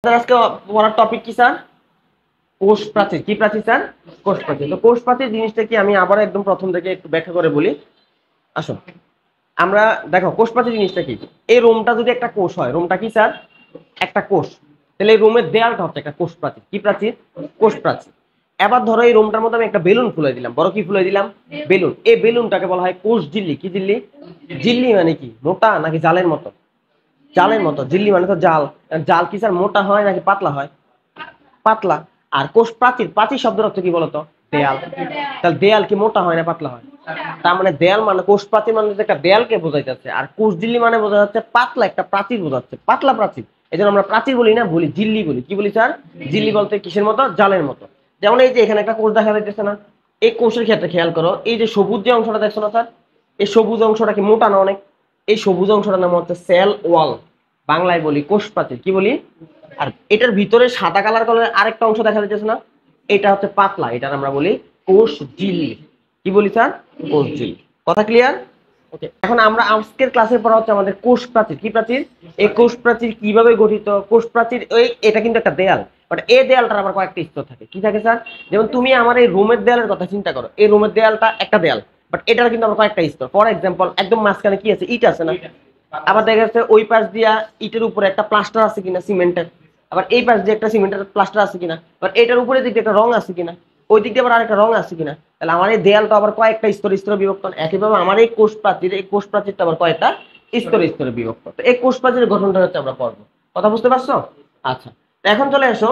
আজকে পড়ার টপিক কি স্যার? কোষ প্রাচীর। কি প্রাচীর স্যার? কোষ প্রাচীর। তো কোষ প্রাচীর জিনিসটা কি আমি আবার একদম প্রথম থেকে একটু ব্যাখ্যা করে বলি। আসো, আমরা দেখো কোষ প্রাচীর জিনিসটা কি। এই রোমটা যদি একটা কোষ হয়, রোমটা কি স্যার? একটা কোষ। তাহলে এই রোমের দেয়ালটা হচ্ছে একটা কোষ প্রাচীর। কি প্রাচীর? কোষ প্রাচীর। এবার ধরো এই রোমটার মধ্যে আমি একটা বেলুন ফুলে দিলাম। বড় কি ফুলে দিলাম? বেলুন। এই বেলুনটাকে বলা হয় কোষ ঝিল্লি। কি ঝিল্লি? ঝিল্লি মানে কি? মোটা নাকি জালের মতো? জালের মতো। ঝিল্লি মানে তো জাল। জাল কি স্যার মোটা হয় নাকি পাতলা হয়? পাতলা। আর কোষ প্রাচীর, প্রাচীর শব্দের অর্থ কি বলতো? দেয়াল। তাহলে দেয়াল কি মোটা হয় না পাতলা হয়? তার মানে দেয়াল মানে কোষ প্রাচীর মানে একটা দেয়ালকে বোঝাইতেছে, আর কোষ ঝিল্লি মানে বোঝা যাচ্ছে পাতলা একটা প্রাচীর বোঝাচ্ছে, পাতলা প্রাচীর। এই জন্য আমরা প্রাচীর বলি না, বলি ঝিল্লি বলি। কি বলি স্যার? ঝিল্লি বলতে কিসের মতো? জালের মতো। যেমন এই যে এখানে একটা কোষ দেখা যাইতেছে না, এই কোষের ক্ষেত্রে খেয়াল করো, এই যে সবুজ যে অংশটা দেখছো না স্যার, এই সবুজ অংশটা কি মোটা না অনেক? এই সবুজ অংশটার নাম হচ্ছে সেল ওয়াল, বাংলায় বলি কোষ প্রাচীর। কি বলি? আর এটার ভিতরে সাদা কালার কালারের আরেকটা অংশ দেখা যাচ্ছে না, এটা হচ্ছে পাতলা, এটার আমরা বলি কোষ ঝিল্লি। কি বলি স্যার? কোষ ঝিল্লি। কথা ক্লিয়ার? ওকে, এখন আমরা আজকের ক্লাসে পড়া হচ্ছে আমাদের কোষ প্রাচীর। কি প্রাচীর? এই কোষ প্রাচীর কিভাবে গঠিত? কোষ প্রাচীর ওই এটা কিন্তু একটা দেয়াল, বাট এই দেয়ালটার আবার কয়েকটা স্তর থাকে। কি থাকে স্যার? যেমন তুমি আমার এই রুমের দেয়ালের কথা চিন্তা করো, এই রুমের দেয়ালটা একটা দেয়াল, বাট এটার কিন্তু আবার কয়েকটা স্তর। ফর এক্সাম্পল, একদম মাঝখানে কি আছে? ইট আছে না? আবার দেখা যাচ্ছে ওই পাশ দিয়া ইটের উপরে একটা প্লাস্টার আছে কিনা সিমেন্টের, আবার এই পাশ দিয়ে একটা সিমেন্টের প্লাস্টার আছে কিনা, আবার এটার উপরে দিক দিয়ে একটা রং আছে কিনা, ওই দিক দিয়ে আবার আরেকটা রং আছে কিনা। তাহলে আমার এই দেয়ালটা আবার কয়েকটা স্তর স্তরে বিভক্ত। একইভাবে আমার এই কোষ প্রাচীর, এই কোষ প্রাচীরটা আবার কয়েকটা স্তরে স্তরে বিভক্ত। তো এই কোষ প্রাচীরের গঠনটা হচ্ছে আমরা পড়বো। কথা বুঝতে পারছো? আচ্ছা, এখন চলে এসো,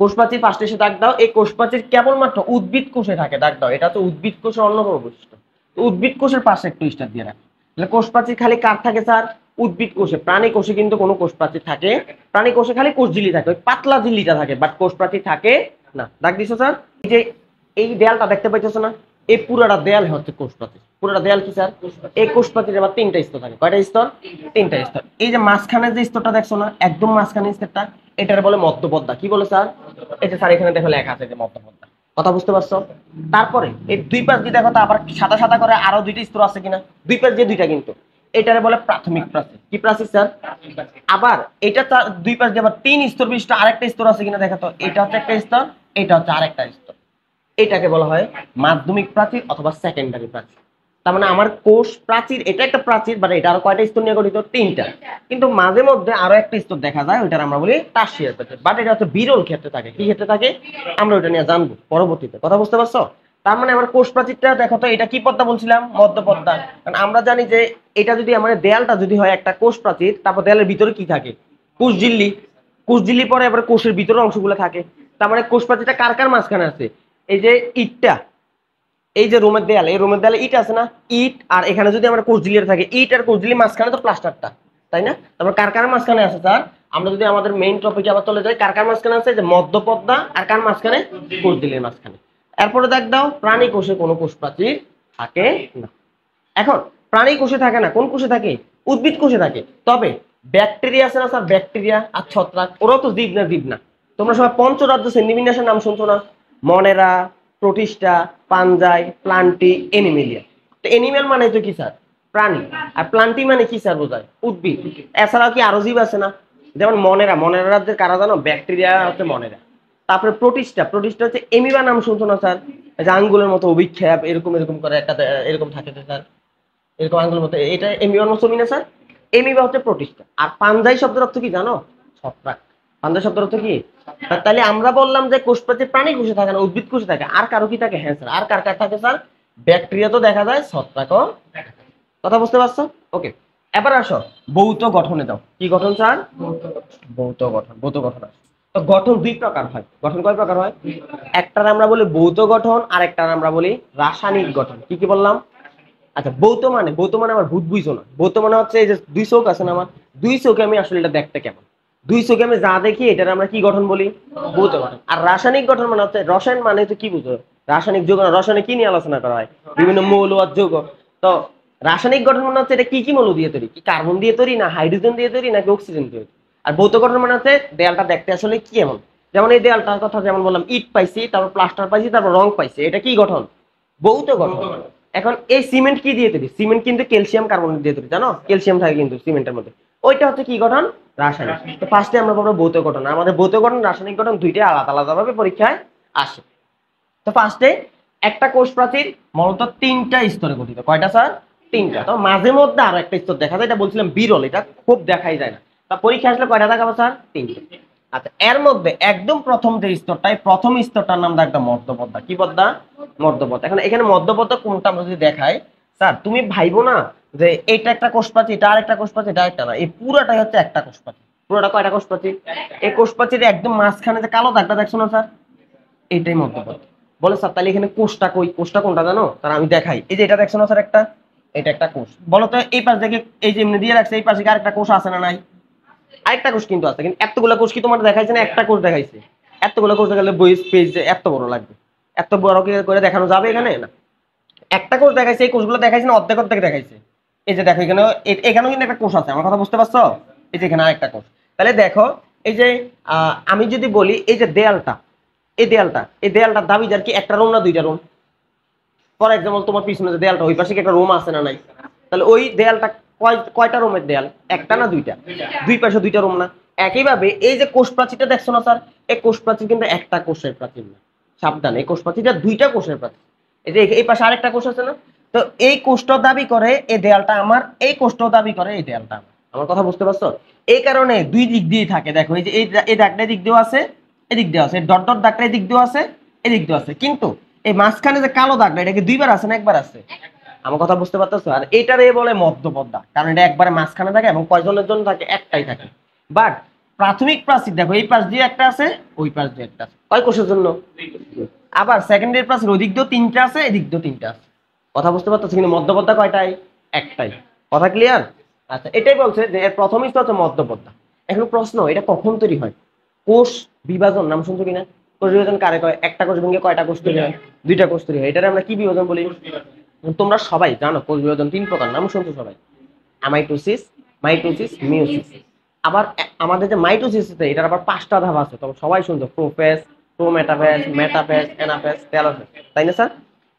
কোষ প্রাচীর পাশে এসে দাগ দাও। এই কোষ প্রাচীর কেবলমাত্র উদ্ভিদ কোষে থাকে, দাগ দাও। এটা তো উদ্ভিদ কোষের অন্যতম বৈশিষ্ট্য। উদ্ভিদ কোষের পাশে একটু স্টার দিয়ে রাখো। তাহলে কোষ প্রাচীর খালি কার থাকে স্যার? উদ্ভিদ কোষে। প্রাণী কোষে কিন্তু কোনো কোষ প্রাচীর থাকে? প্রাণী কোষে খালি কোষ ঝিল্লি থাকে, ওই পাতলা ঝিল্লিটা থাকে, বাট কোষ প্রাচীর থাকে না। দাগ দিছো স্যার? এই যে এই দেয়ালটা দেখতে পাইতেছো না, এই পুরোটা দেয়াল হচ্ছে কোষ প্রাচীর। পুরোটা দেয়াল কি স্যার? এই কোষ প্রাচীরের আবার তিনটা স্তর থাকে। কয়টা স্তর? তিনটা স্তর। এই যে মাঝখানে যে স্তরটা দেখছো না, একদম মাঝখানে স্তরটা, এটার বলে মধ্যপদ্মা। কি বলে স্যার? এটা স্যার এখানে দেখো লেখা আছে যে মধ্যপদ্মা। কথা বুঝতে পারছো? তারপরে এই দুই পাশ দিয়ে দেখো তো আবার সাদা সাদা করে আরো দুইটা স্তর আছে কিনা? দুই পাশ দিয়ে দুইটা, কিন্তু এটারে বলে প্রাথমিক প্রাচীর। কি প্রাচীর স্যার? আবার এটা দুই পাশ দিয়ে আবার তিন স্তর বিশিষ্ট আরেকটা স্তর আছে কিনা দেখো তো। এটা হচ্ছে একটা স্তর, এটা হচ্ছে আরেকটা স্তর। এটাকে বলা হয় মাধ্যমিক প্রাচীর অথবা সেকেন্ডারি প্রাচীর। তার মানে আমার কোষ প্রাচীর এটা একটা প্রাচীর, বাট এটা আরো কয়টা স্তর নিয়ে গঠিত? তিনটা। কিন্তু মাঝে মধ্যে আরো একটা স্তর দেখা যায়, ওইটার আমরা বলি টারশিয়ারি প্রাচীর, বাট এটা হচ্ছে বিরল ক্ষেত্রে থাকে। কি ক্ষেত্রে থাকে? আমরা ওইটা নিয়ে জানবো পরবর্তীতে। কথা বুঝতে পারছো? তার মানে আমার কোষ প্রাচীরটা দেখো তো, এটা কি পদ্মা বলছিলাম? মধ্য পদ্মা। কারণ আমরা জানি যে এটা যদি আমাদের দেয়ালটা যদি হয় একটা কোষ প্রাচীর, তারপর দেয়ালের ভিতরে কি থাকে? কোষ ঝিল্লি। কোষ ঝিল্লি পরে এবার কোষের ভিতরের অংশগুলো থাকে। তার মানে কোষ প্রাচীরটা কার কার মাঝখানে আছে? এই যে ইটটা, এই যে রোমের দেয়াল, এই রোমের দেয়ালে ইট আছে না, ইট আর এখানে যদি আমরা কোষঝিল্লি থাকে, ইট আর কোষঝিল্লি মাঝখানে তো প্লাস্টারটা, তাই না? তারপর কার কার মাঝখানে আছে স্যার? আমরা যদি আমাদের মেইন টপিকে আবার চলে যাই, কার কার মাঝখানে আছে? যে মধ্যপদ্মা, আর কার মাঝখানে? কোষঝিল্লির মাঝখানে। এরপরে দেখ দাও, প্রাণী কোষে কোনো কোষ প্রাচীর থাকে না। এখন প্রাণী কোষে থাকে না, কোন কোষে থাকে? উদ্ভিদ কোষে থাকে। তবে ব্যাকটেরিয়া আছে না স্যার, ব্যাকটেরিয়া আর ছত্রাক, ওরাও তো জীব না? জীব না? তোমরা সবাই পঞ্চরাজ্য শ্রেণীবিন্যাসের নাম শুনছো না? মনেরা, প্রোটিস্টা, পাঞ্জাই, প্লান্টি, এনিমেলিয়া। তো এনিমেল মানে তো কি স্যার? প্রাণী। আর প্লান্টি মানে কি স্যার বোঝায়? উদ্ভিদ। এছাড়াও কি আরো জীব আছে না? যেমন মনেরা, মনেরা রাজ্যের কারা জানো? ব্যাকটেরিয়া হচ্ছে মনেরা। তারপরে প্রোটিস্টা, প্রোটিস্টা হচ্ছে এমিবা, নাম শুনছো না স্যার? যে আঙ্গুলের মতো অভিক্ষেপ এরকম এরকম করে একটা এরকম থাকে স্যার, এরকম আঙ্গুলের মতো, এটা এমিবার মতো না স্যার? এমিবা হচ্ছে প্রোটিস্টা। আর পাঞ্জাই শব্দের অর্থ কি জানো? ছত্রাক। পাঞ্জাই শব্দের অর্থ কি? তাহলে আমরা বললাম যে কোষ প্রাচীর প্রাণী কোষে থাকে না, উদ্ভিদ কোষে থাকে। আর কারো কি থাকে? হ্যাঁ স্যার, আর কার কার থাকে স্যার? ব্যাকটেরিয়া তো দেখা যায়, ছত্রাকও। কথা বুঝতে পারছো? ওকে, এবার আসো ভৌত গঠনে দাও। কি গঠন স্যার? ভৌত গঠন। ভৌত গঠন আসো। তো গঠন দুই প্রকার হয়। গঠন কয় প্রকার হয়? একটার আমরা বলি ভৌত গঠন, আর একটার আমরা বলি রাসায়নিক গঠন। কি কি বললাম? আচ্ছা, ভৌত মানে, ভৌত মানে আমার ভূত বুঝছো না। ভৌত মানে হচ্ছে এই যে দুই চোখ আছে না আমার, দুই চোখে আমি আসলে এটা দেখতে কেমন, দুই চোখে আমি যা দেখি এটার আমরা কি গঠন বলি? ভৌত গঠন। আর রাসায়নিক গঠন মানে হচ্ছে, রসায়ন মানে হচ্ছে কি বুঝো? রাসায়নিক যৌগ। রসায়নে কি নিয়ে আলোচনা করা হয়? বিভিন্ন মৌল আর যৌগ। তো রাসায়নিক গঠন মানে হচ্ছে এটা কি কি মৌল দিয়ে তৈরি, কি কার্বন দিয়ে তৈরি, না হাইড্রোজেন দিয়ে তৈরি, নাকি অক্সিজেন দিয়ে তৈরি। আর ভৌত গঠন মানে হচ্ছে দেয়ালটা দেখতে আসলে কি এমন। যেমন এই দেয়ালটার কথা যেমন বললাম, ইট পাইছি, তারপর প্লাস্টার পাইছি, তারপর রং পাইছি, এটা কি গঠন? ভৌত গঠন। এখন এই সিমেন্ট কি দিয়ে তৈরি? সিমেন্ট কিন্তু ক্যালসিয়াম কার্বনেট দিয়ে তৈরি, জানো? ক্যালসিয়াম থাকে কিন্তু সিমেন্টের মধ্যে। ওইটা হচ্ছে কি গঠন? রাসায়নিক। তো ফার্স্টে আমরা পড়বো ভৌত গঠন। আমাদের ভৌত গঠন রাসায়নিক গঠন দুইটাই আলাদা আলাদা ভাবে পরীক্ষায় আসে। তো ফার্স্টে একটা কোষ প্রাচীর মূলত তিনটা স্তরে গঠিত। কয়টা স্যার? তিনটা। তো মাঝে মধ্যে আরো একটা স্তর দেখা যায়, এটা বলছিলাম বিরল, এটা খুব দেখাই যায় না। তা পরীক্ষা আসলে কয়টা দেখাবো স্যার? তিনটা। আচ্ছা, এর মধ্যে একদম প্রথম যে স্তরটাই, প্রথম স্তরটার নাম একটা মধ্যপদ্মা। কি পদ্মা? মধ্যপদ্মা। এখন এখানে মধ্যপদ্মা কোনটা আমরা যদি দেখাই, স্যার তুমি ভাইবো না যে এটা একটা কোষ প্রাচীর, এটা আরেকটা কোষ প্রাচীর, এটা একটা না, এই পুরোটাই হচ্ছে একটা কোষ প্রাচীর। পুরোটা কয়টা কোষ প্রাচীর? এই কোষ প্রাচীরের একদম মাঝখানে যে কালো দাগটা দেখছো না স্যার, এইটাই মধ্যপদ্মা। বলে স্যার তাহলে এখানে কোষটা কই? কোষটা কোনটা জানো? তার আমি দেখাই। এই যে এটা দেখছো না স্যার একটা, এটা একটা কোষ। বলো তো এই পাশ থেকে এই যে এমনি দিয়ে রাখছে, এই পাশে কি আরেকটা কোষ আছে না নাই? আরেকটা কোষ কিন্তু আছে, কিন্তু এতগুলো কোষ কি তোমার দেখাইছে না? একটা কোষ দেখাইছে। এতগুলো কোষ দেখালে বই পেজ এত বড় লাগবে, এত বড় করে দেখানো যাবে এখানে না। একটা কোষ দেখাইছে, এই কোষগুলো দেখাইছে না, অর্ধেক অর্ধেক দেখাইছে। এই যে দেখো এখানে, এখানেও কিন্তু একটা কোষ আছে। আমার কথা বুঝতে পারছো? এই যে এখানে আরেকটা কোষ। তাহলে দেখো এই যে আমি যদি বলি এই যে দেয়ালটা, এই দেয়ালটার দাবিদার কি একটা রুম না দুইটা রুম? ফর এক্সাম্পল তোমার পিছনে যে দেয়ালটা, ওই পাশে কি একটা রুম আছে না নাই? তাহলে ওই দেয়ালটা কয়টা রুমের দেয়াল? একটা না দুইটা? দুই পাশে দুইটা রুম না? একইভাবে এই যে কোষ প্রাচীরটা দেখছো না স্যার, এই কোষ প্রাচীর কিন্তু একটা কোষের প্রাচীর না, সাবধান, এই কোষ প্রাচীরটা দুইটা কোষের প্রাচীর। এই যে এই পাশে আরেকটা কোষ আছে না? তো এই কোষটাও দাবি করে এই দেয়ালটা আমার, এই কোষটাও দাবি করে এই দেয়ালটা আমার। আমার কথা বুঝতে পারছো? এই কারণে দুই দিক দিয়ে থাকে। দেখো এই যে এই দাগটা দিক দিয়েও আছে, এদিক দিয়েও আছে, ডট ডট দাগটা এদিক দিয়েও আছে, এদিক দিয়েও আছে, কিন্তু এই মাঝখানে যে কালো দাগটা, এটা কি দুইবার আছে না একবার আছে? আমার কথা বুঝতে পারতেছো? আর এটারে বলে মধ্যপদ্মা, কারণ এটা একবারে মাঝখানে থাকে এবং কয়জনের জন্য থাকে? একটাই থাকে। বাট প্রাথমিক প্রাচীর দেখো এই পাশ দিয়ে একটা আছে, ওই পাশ দিয়ে একটা আছে, কয় কোষের জন্য? আবার সেকেন্ডারি প্রাচীর ওদিক দিয়েও তিনটা আছে, এদিক দিয়েও তিনটা আছে। কথা বুঝতে পারতেছো? কিন্তু মধ্যপদ্মা কয়টাই? একটাই। কথা ক্লিয়ার? আচ্ছা, এটাই বলছে যে এর প্রথম স্তর হচ্ছে মধ্যপদ্মা। এখন প্রশ্ন, এটা কখন তৈরি হয়? কোষ বিভাজন নাম শুনছো কিনা? কোষ বিভাজন কারে কয়? একটা কোষ ভেঙে কয়টা কোষ তৈরি হয়? দুইটা কোষ তৈরি হয়। এটারে আমরা কি বিভাজন বলি? তোমরা সবাই জানো কোষ বিভাজন তিন প্রকার, নাম শুনছো সবাই। Amitosis, mitosis, meiosis. আবার আমাদের যে মাইটোসিস আছে, এটার আবার পাঁচটা ধাপ আছে, তোমরা সবাই শুনছো। Prophase, prometaphase, metaphase, anaphase, telophase, তাই না স্যার?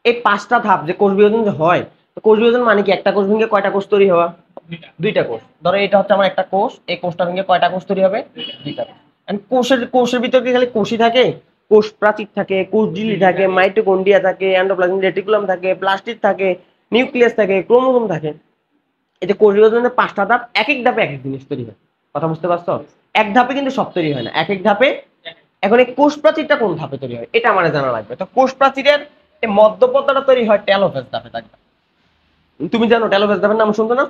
এই পাঁচটা ধাপ যে কোষ বিভাজন যে হয়, কোষ বিভাজন মানে কি? একটা কোষ ভেঙে কয়টা কোষ তৈরি হওয়া? দুইটা কোষ। ধরো এটা হচ্ছে আমার একটা কোষ, এই কোষটা ভেঙে কয়টা কোষ তৈরি হবে? দুইটা কোষ। কোষের ভিতরে কি খালি কোষই থাকে? কোষ প্রাচীর থাকে, কোষ ঝিল্লি থাকে, মাইটোকন্ড্রিয়া থাকে, এন্ডোপ্লাজমিক রেটিকুলাম থাকে, প্লাস্টিড থাকে, নিউক্লিয়াস থাকে, ক্রোমোজোম থাকে। এই যে কোষ বিভাজনের পাঁচটা ধাপ, এক এক ধাপে এক এক জিনিস তৈরি হয়। কথা বুঝতে পারছো? এক ধাপে কিন্তু সব তৈরি হয় না, এক এক ধাপে। এখন এই কোষ প্রাচীরটা কোন ধাপে তৈরি হয় এটা আমার জানা লাগবে। তো কোষ প্রাচীরের এই মধ্যপদ্মাটা তৈরি হয় টেলোফেজ ধাপে। তুমি জানো টেলোফেজ ধাপের নাম শুনছো না?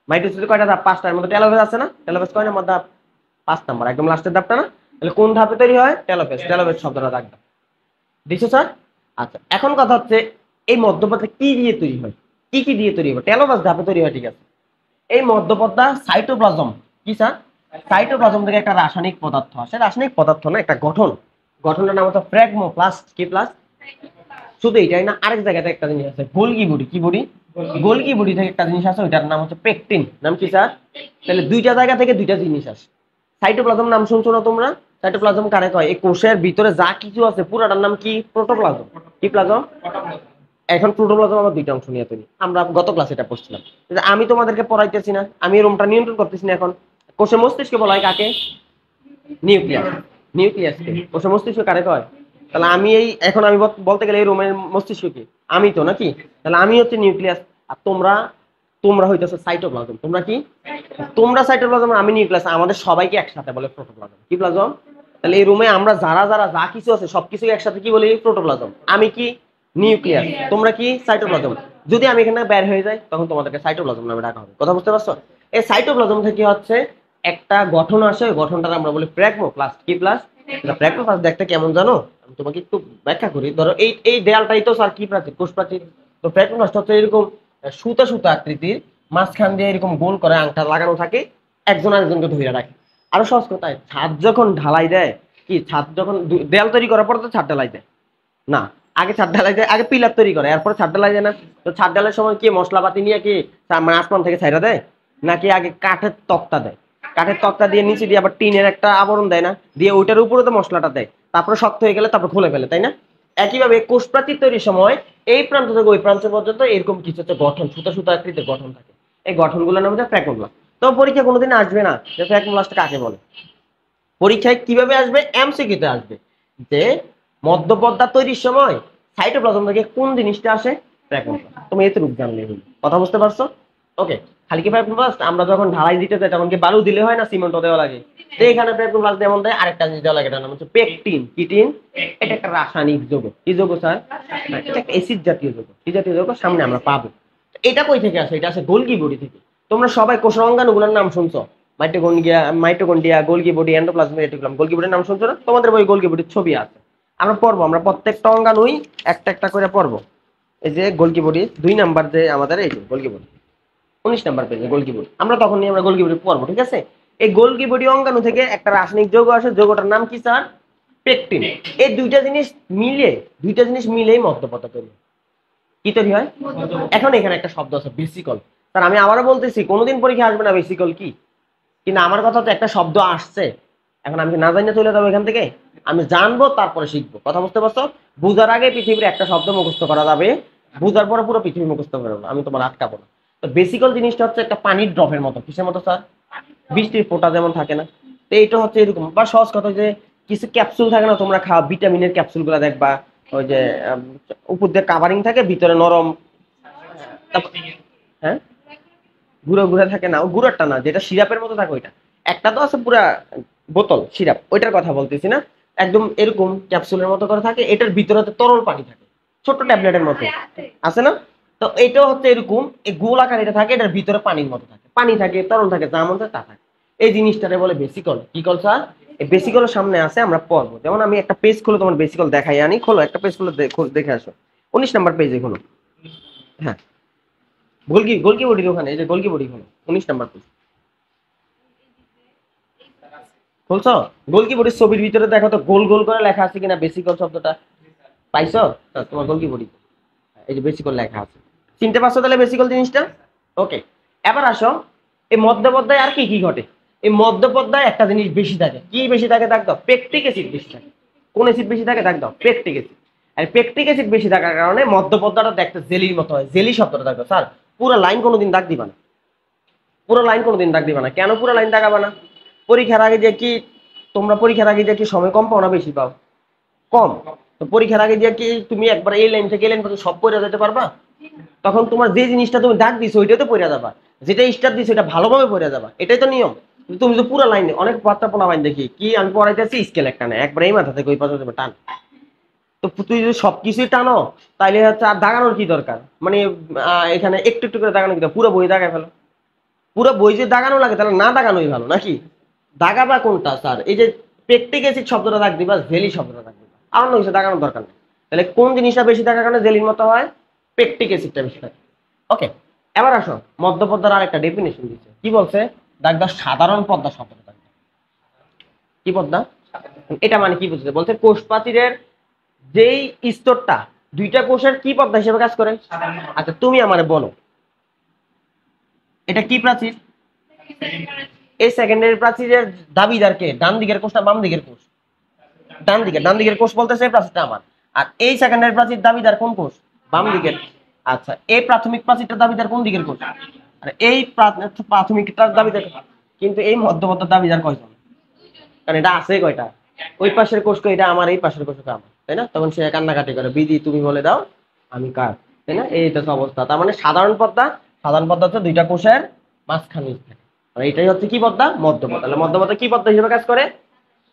মাইটোসিসে কয়টা ধাপ? পাঁচটা। এর মধ্যে টেলোফেজ আছে না? টেলোফেজ কয় নম্বর ধাপ? 5 নম্বর, একদম লাস্টের ধাপটা না? তাহলে কোন ধাপে তৈরি হয়? টেলোফেজ। টেলোফেজ শব্দটা দাগ দাও। দিছো স্যার? আচ্ছা, এখন কথা হচ্ছে এই মধ্যপদ্মা কি দিয়ে তৈরি হয়? কি কি দিয়ে তৈরি হয়? টেলোফেজ ধাপে তৈরি হয়, ঠিক আছে। এই মধ্যপদ্মা সাইটোপ্লাজম, কি স্যার? সাইটোপ্লাজম থেকে একটা রাসায়নিক পদার্থ আসে, রাসায়নিক পদার্থ না, একটা গঠন। গঠনটার নাম হচ্ছে ফ্র্যাগমোপ্লাস্ট। কি প্লাস? শুধু এটাই না, আরেক জায়গাতে একটা জিনিস আছে, গোলগি বডি। কি বডি? গোলগি বডি থেকে একটা জিনিস আছে, ওইটার নাম হচ্ছে পেকটিন। নাম কি স্যার? তাহলে দুইটা জায়গা থেকে দুইটা জিনিস আসে। সাইটোপ্লাজম নাম শুনছো না তোমরা? সাইটোপ্লাজম কারে কয়? এই কোষের ভিতরে যা কিছু আছে পুরাটার নাম কি? প্রোটোপ্লাজম। কি প্লাজম? এখন প্রোটোপ্লাজম আমার দুইটা অংশ নিয়ে তৈরি, আমরা গত ক্লাসে এটা পড়ছিলাম। আমি তোমাদেরকে পড়াইতেছি না, আমি রুমটা নিয়ন্ত্রণ করতেছি না। এখন কোষে মস্তিষ্কে বলা হয় কাকে? নিউক্লিয়াস। নিউক্লিয়াসকে। কোষে মস্তিষ্ক কারে কয়? তাহলে আমি এই এখন আমি বলতে গেলে এই রুমের মস্তিষ্ক কি? আমি তো নাকি? তাহলে আমি হচ্ছে নিউক্লিয়াস, আর তোমরা তোমরা হইতেছে সাইটোপ্লাজম। তোমরা কি? তোমরা সাইটোপ্লাজম, আমি নিউক্লিয়াস। আমাদের সবাইকে একসাথে বলে প্রোটোপ্লাজম। কি প্লাজম? তাহলে এই রুমে আমরা যারা যারা যা কিছু আছে সবকিছু একসাথে কি বলি? প্রোটোপ্লাজম। আমি কি? নিউক্লিয়াস। তোমরা কি? সাইটোপ্লাজম। যদি আমি এখানে বের হয়ে যাই তখন তোমাদেরকে সাইটোপ্লাজম নামে ডাকা হবে। কথা বুঝতে পারছো? এই সাইটোপ্লাজম থেকে হচ্ছে একটা গঠন আসে, ওই গঠনটা আমরা বলি ফ্র্যাগমোপ্লাস্ট। কি প্লাস? ফ্র্যাগমোপ্লাস্ট দেখতে কেমন জানো? আমি তোমাকে একটু ব্যাখ্যা করি। ধরো এই এই দেয়ালটাই তো স্যার কি প্রাচীর? কোষ প্রাচীর। তো ফ্র্যাগমোপ্লাস্ট হচ্ছে এরকম সুতা সুতা আকৃতির, মাঝখান দিয়ে এরকম গোল করে আংটা লাগানো থাকে, একজন আরেকজনকে ধরে রাখে। আরো সহজ কথায়, ছাদ যখন ঢালাই দেয়, কি ছাদ যখন দেয়াল তৈরি করার পর তো ছাদ ঢালাই দেয় না, আগে ছাদ ঢালাই দেয়, আগে পিলার তৈরি করে, এরপর ছাদ ঢালাই দেয় না? তো ছাদ ঢালাইয়ের সময় কি মশলাপাতি নিয়ে কি মানে আসমান থেকে ছাইরা দেয়, নাকি আগে কাঠের তক্তা দেয়? কাঠের তক্তা দিয়ে নিচে দিয়ে আবার টিনের একটা আবরণ দেয় না, দিয়ে ওইটার উপরে তো মশলাটা দেয়, তারপরে শক্ত হয়ে গেলে তারপর খুলে ফেলে, তাই না? একইভাবে কোষ প্রাচীর তৈরির সময় এই প্রান্ত থেকে ওই প্রান্ত পর্যন্ত এরকম কিছু একটা গঠন, সুতা সুতা আকৃতির গঠন থাকে। এই গঠনগুলোর নাম হচ্ছে ফ্র্যাগমোপ্লাস্ট। তো পরীক্ষা কোনোদিন আসবে না যে ফ্র্যাক্টম ব্লাস্ট কাকে বলে। পরীক্ষায় কিভাবে আসবে, এমসিকিউতে আসবে যে মধ্যপর্দা তৈরির সময় সাইটোপ্লাজম থেকে কোন জিনিসটা আসে, ফ্র্যাক্টম ব্লাস্ট। তুমি এতটুকু জানলে হলো, কথা বুঝতে পারছো? ওকে। খালি কি ফ্র্যাক্টম ব্লাস্ট আমরা যখন ঢালাই দিতে যাই তখন কি বালু দিলে হয় না, সিমেন্টও দেওয়া লাগে। তো এখানে ফ্র্যাক্টম ব্লাস্ট যেমন দেয়, আরেকটা জিনিস দেওয়া লাগে, এটার নাম হচ্ছে পেকটিন। কি টিন? এটা একটা রাসায়নিক যৌগ। কি যৌগ স্যার? এটা একটা অ্যাসিড জাতীয় যৌগ। কি জাতীয় যৌগ? সামনে আমরা পাবো। এটা কই থেকে আসে? এটা আসে গোলগি বডি থেকে। তোমরা সবাই কোষের অঙ্গাণুগুলোর নাম শুনছো, mitochondria, Golgi body, endoplasmic reticulum. Golgi বডির নাম শুনছো না? তোমাদের বই গোলগি বডির ছবি আছে, আমরা পড়বো। আমরা প্রত্যেকটা অঙ্গাণুই একটা একটা করে পড়বো। এই যে গোলগি বডি 2 নাম্বার, যে আমাদের এই যে গোলগি বডি 19 নাম্বার পেজে গোলগি বডি, আমরা তখন নিয়ে আমরা গোলগি বডি পড়বো, ঠিক আছে? এই গোলগি বডি অঙ্গাণু থেকে একটা রাসায়নিক যৌগ আসে, যৌগটার নাম কি স্যার? পেকটিন। এই দুইটা জিনিস মিলেই মধ্যপথা তৈরি। কি তৈরি হয়? এখন এখানে একটা শব্দ আছে বেসিকল। স্যার আমি আবারও বলতেছি, কোনোদিন পরীক্ষা আসবে না বেসিকল কি, কিন্তু আমার কথা তো একটা শব্দ আসছে, এখন আমি না জানি চলে যাবো এখান থেকে? আমি জানবো তারপরে শিখবো, কথা বুঝতে পারছো? বুঝার আগে পৃথিবীর একটা শব্দ মুখস্থ করা যাবে, বুঝার পরে পুরো পৃথিবী মুখস্থ করে নেবো, আমি তোমার আটকাবো না। তো বেসিকল জিনিসটা হচ্ছে একটা পানির ড্রপের মতো। কিসের মতো স্যার? বৃষ্টির ফোঁটা যেমন থাকে না, তো এইটা হচ্ছে এরকম। বা সহজ কথা, যে কিছু ক্যাপসুল থাকে না, তোমরা খাওয়া ভিটামিনের ক্যাপসুল গুলা দেখবা, ওই যে উপর দিয়ে কাভারিং থাকে, ভিতরে নরম। হ্যাঁ, গুঁড়ো গুঁড়ো থাকে না, ও গুঁড়োটা না, যেটা সিরাপের মতো থাকে ওইটা। একটা তো আছে পুরা বোতল সিরাপ, ওইটার কথা বলতেছি না, একদম এরকম ক্যাপসুলের মতো করে থাকে, এটার ভিতরে তো তরল পানি থাকে, ছোট্ট ট্যাবলেটের মতো আছে না? তো এইটাও হচ্ছে এরকম, এই গোল আকার এটা থাকে, এটার ভিতরে পানির মতো থাকে, পানি থাকে, তরল থাকে, যা মন চায় তা থাকে। এই জিনিসটারে বলে বেসিকল। কি কল স্যার? এই বেসিকলের সামনে আছে, আমরা পড়বো। যেমন আমি একটা পেজ খুলে তোমার বেসিকল দেখাই আনি, খোলো একটা পেজ খুলে দেখে আসো, 19 নাম্বার পেজে খোলো। হ্যাঁ, গোলকি গোলকি বডির ওখানে, এই যে গোলকি বডি খোলো, 19 নাম্বার পেজ বলছো। গোলকি বডির ছবির ভিতরে দেখো তো গোল গোল করে লেখা আছে কিনা বেসিকল শব্দটা, পাইছো? তোমার গোলকি বডি, এই যে বেসিকল লেখা আছে, চিনতে পারছো তাহলে বেসিকল জিনিসটা? ওকে। এবার আসো, এই মধ্যপর্দায় আর কি কি ঘটে? এই মধ্যপর্দায় একটা জিনিস বেশি থাকে। কি বেশি থাকে? দাগ দাও, পেকটিক অ্যাসিড বেশি থাকে। কোন অ্যাসিড বেশি থাকে? দাগ দাও, পেকটিক অ্যাসিড। আর পেকটিক অ্যাসিড বেশি থাকার কারণে মধ্যপর্দাটা দেখতে জেলির মতো হয়। জেলি শব্দটা দাগ দাও। স্যার পুরো লাইন কোনোদিন দাগ দিবা না, পুরো লাইন কোনোদিন দাগ দিবা না। কেন পুরো লাইন দাগাবা না? পরীক্ষার আগে যে কি, তোমরা পরীক্ষার আগে যে কি সময় কম পাও না বেশি পাও? কম। তো পরীক্ষার আগে যে কি তুমি একবার এই লাইন থেকে এই লাইন পর্যন্ত সব পড়ে যেতে পারবা? তখন তোমার যে জিনিসটা তুমি দাগ দিছো ওইটাতে পড়ে যাবা, যেটা স্টার দিছো এটা ভালোভাবে পড়ে যাবা, এটাই তো নিয়ম। কিন্তু তুমি তো পুরো লাইনে, অনেক বাচ্চা পোলা লাইন দেখি কি, আমি পড়াইতেছি স্কেল একটা না, একবার এই মাথা থেকে ওই পাশে টান। তো তুই যদি সবকিছুই টানো তাইলে হচ্ছে আর দাগানোর কি দরকার? মানে এখানে একটু একটু করে দাগানো কি দরকার? পুরো বই দাগায় ফেলো। পুরো বই যে দাগানো লাগে তাহলে না দাগানোই ভালো নাকি? দাগাবা কোনটা স্যার? এই যে পেকটিক অ্যাসিড শব্দটা দাগ দিবা, জেলি শব্দটা দাগ দিবা, আমার কিছু দাগানোর দরকার নেই। তাহলে কোন জিনিসটা বেশি থাকার কারণে জেলির মতো হয়? পেকটিক অ্যাসিডটা বেশি থাকে। ওকে। এবার আসো, মধ্যপদ্মার আর একটা ডেফিনেশন দিচ্ছে। কি বলছে? দাগ দাও, সাধারণ পদ্মা শব্দটা দাগ দাও। কি পদ্মা? এটা মানে কি বুঝতে বলছে? কোষ প্রাচীরের যেই স্তরটা দুইটা কোষের কি পদ্মা হিসেবে কাজ করে? আচ্ছা তুমি আমারে বলো, এটা কি প্রাচীর? এই সেকেন্ডারি প্রাচীরের দাবিদার কে? ডান দিকের কোষ না বাম দিকের কোষ? ডান দিকের কোষ বলতেছে এই প্রাচীরটা আমার। আর এই সেকেন্ডারি প্রাচীর দাবিদার কোন কোষ? বাম দিকের। আচ্ছা, এই প্রাথমিক প্রাচীরটা দাবিদার কোন দিকের কোষ? আর এই প্রাথমিকটার দাবিদার, কিন্তু এই মধ্যবর্তী দাবিদার কয়জন? কারণ এটা আছে কয়টা? ওই পাশের কোষ কো, এটা আমার, এই পাশের কোষ আমার, তাই না? তখন সে কান্নাকাটি করে, বিধি তুমি বলে দাও আমি কার, তাই না? এইটা তো অবস্থা। তার মানে সাধারণ পদ্মা হচ্ছে দুইটা কোষের মাঝখানে থাকে। আর এটাই হচ্ছে কি পদ্মা? মধ্যপদ্মা। তাহলে মধ্যপদ্মা কি পদ্মা হিসেবে কাজ করে?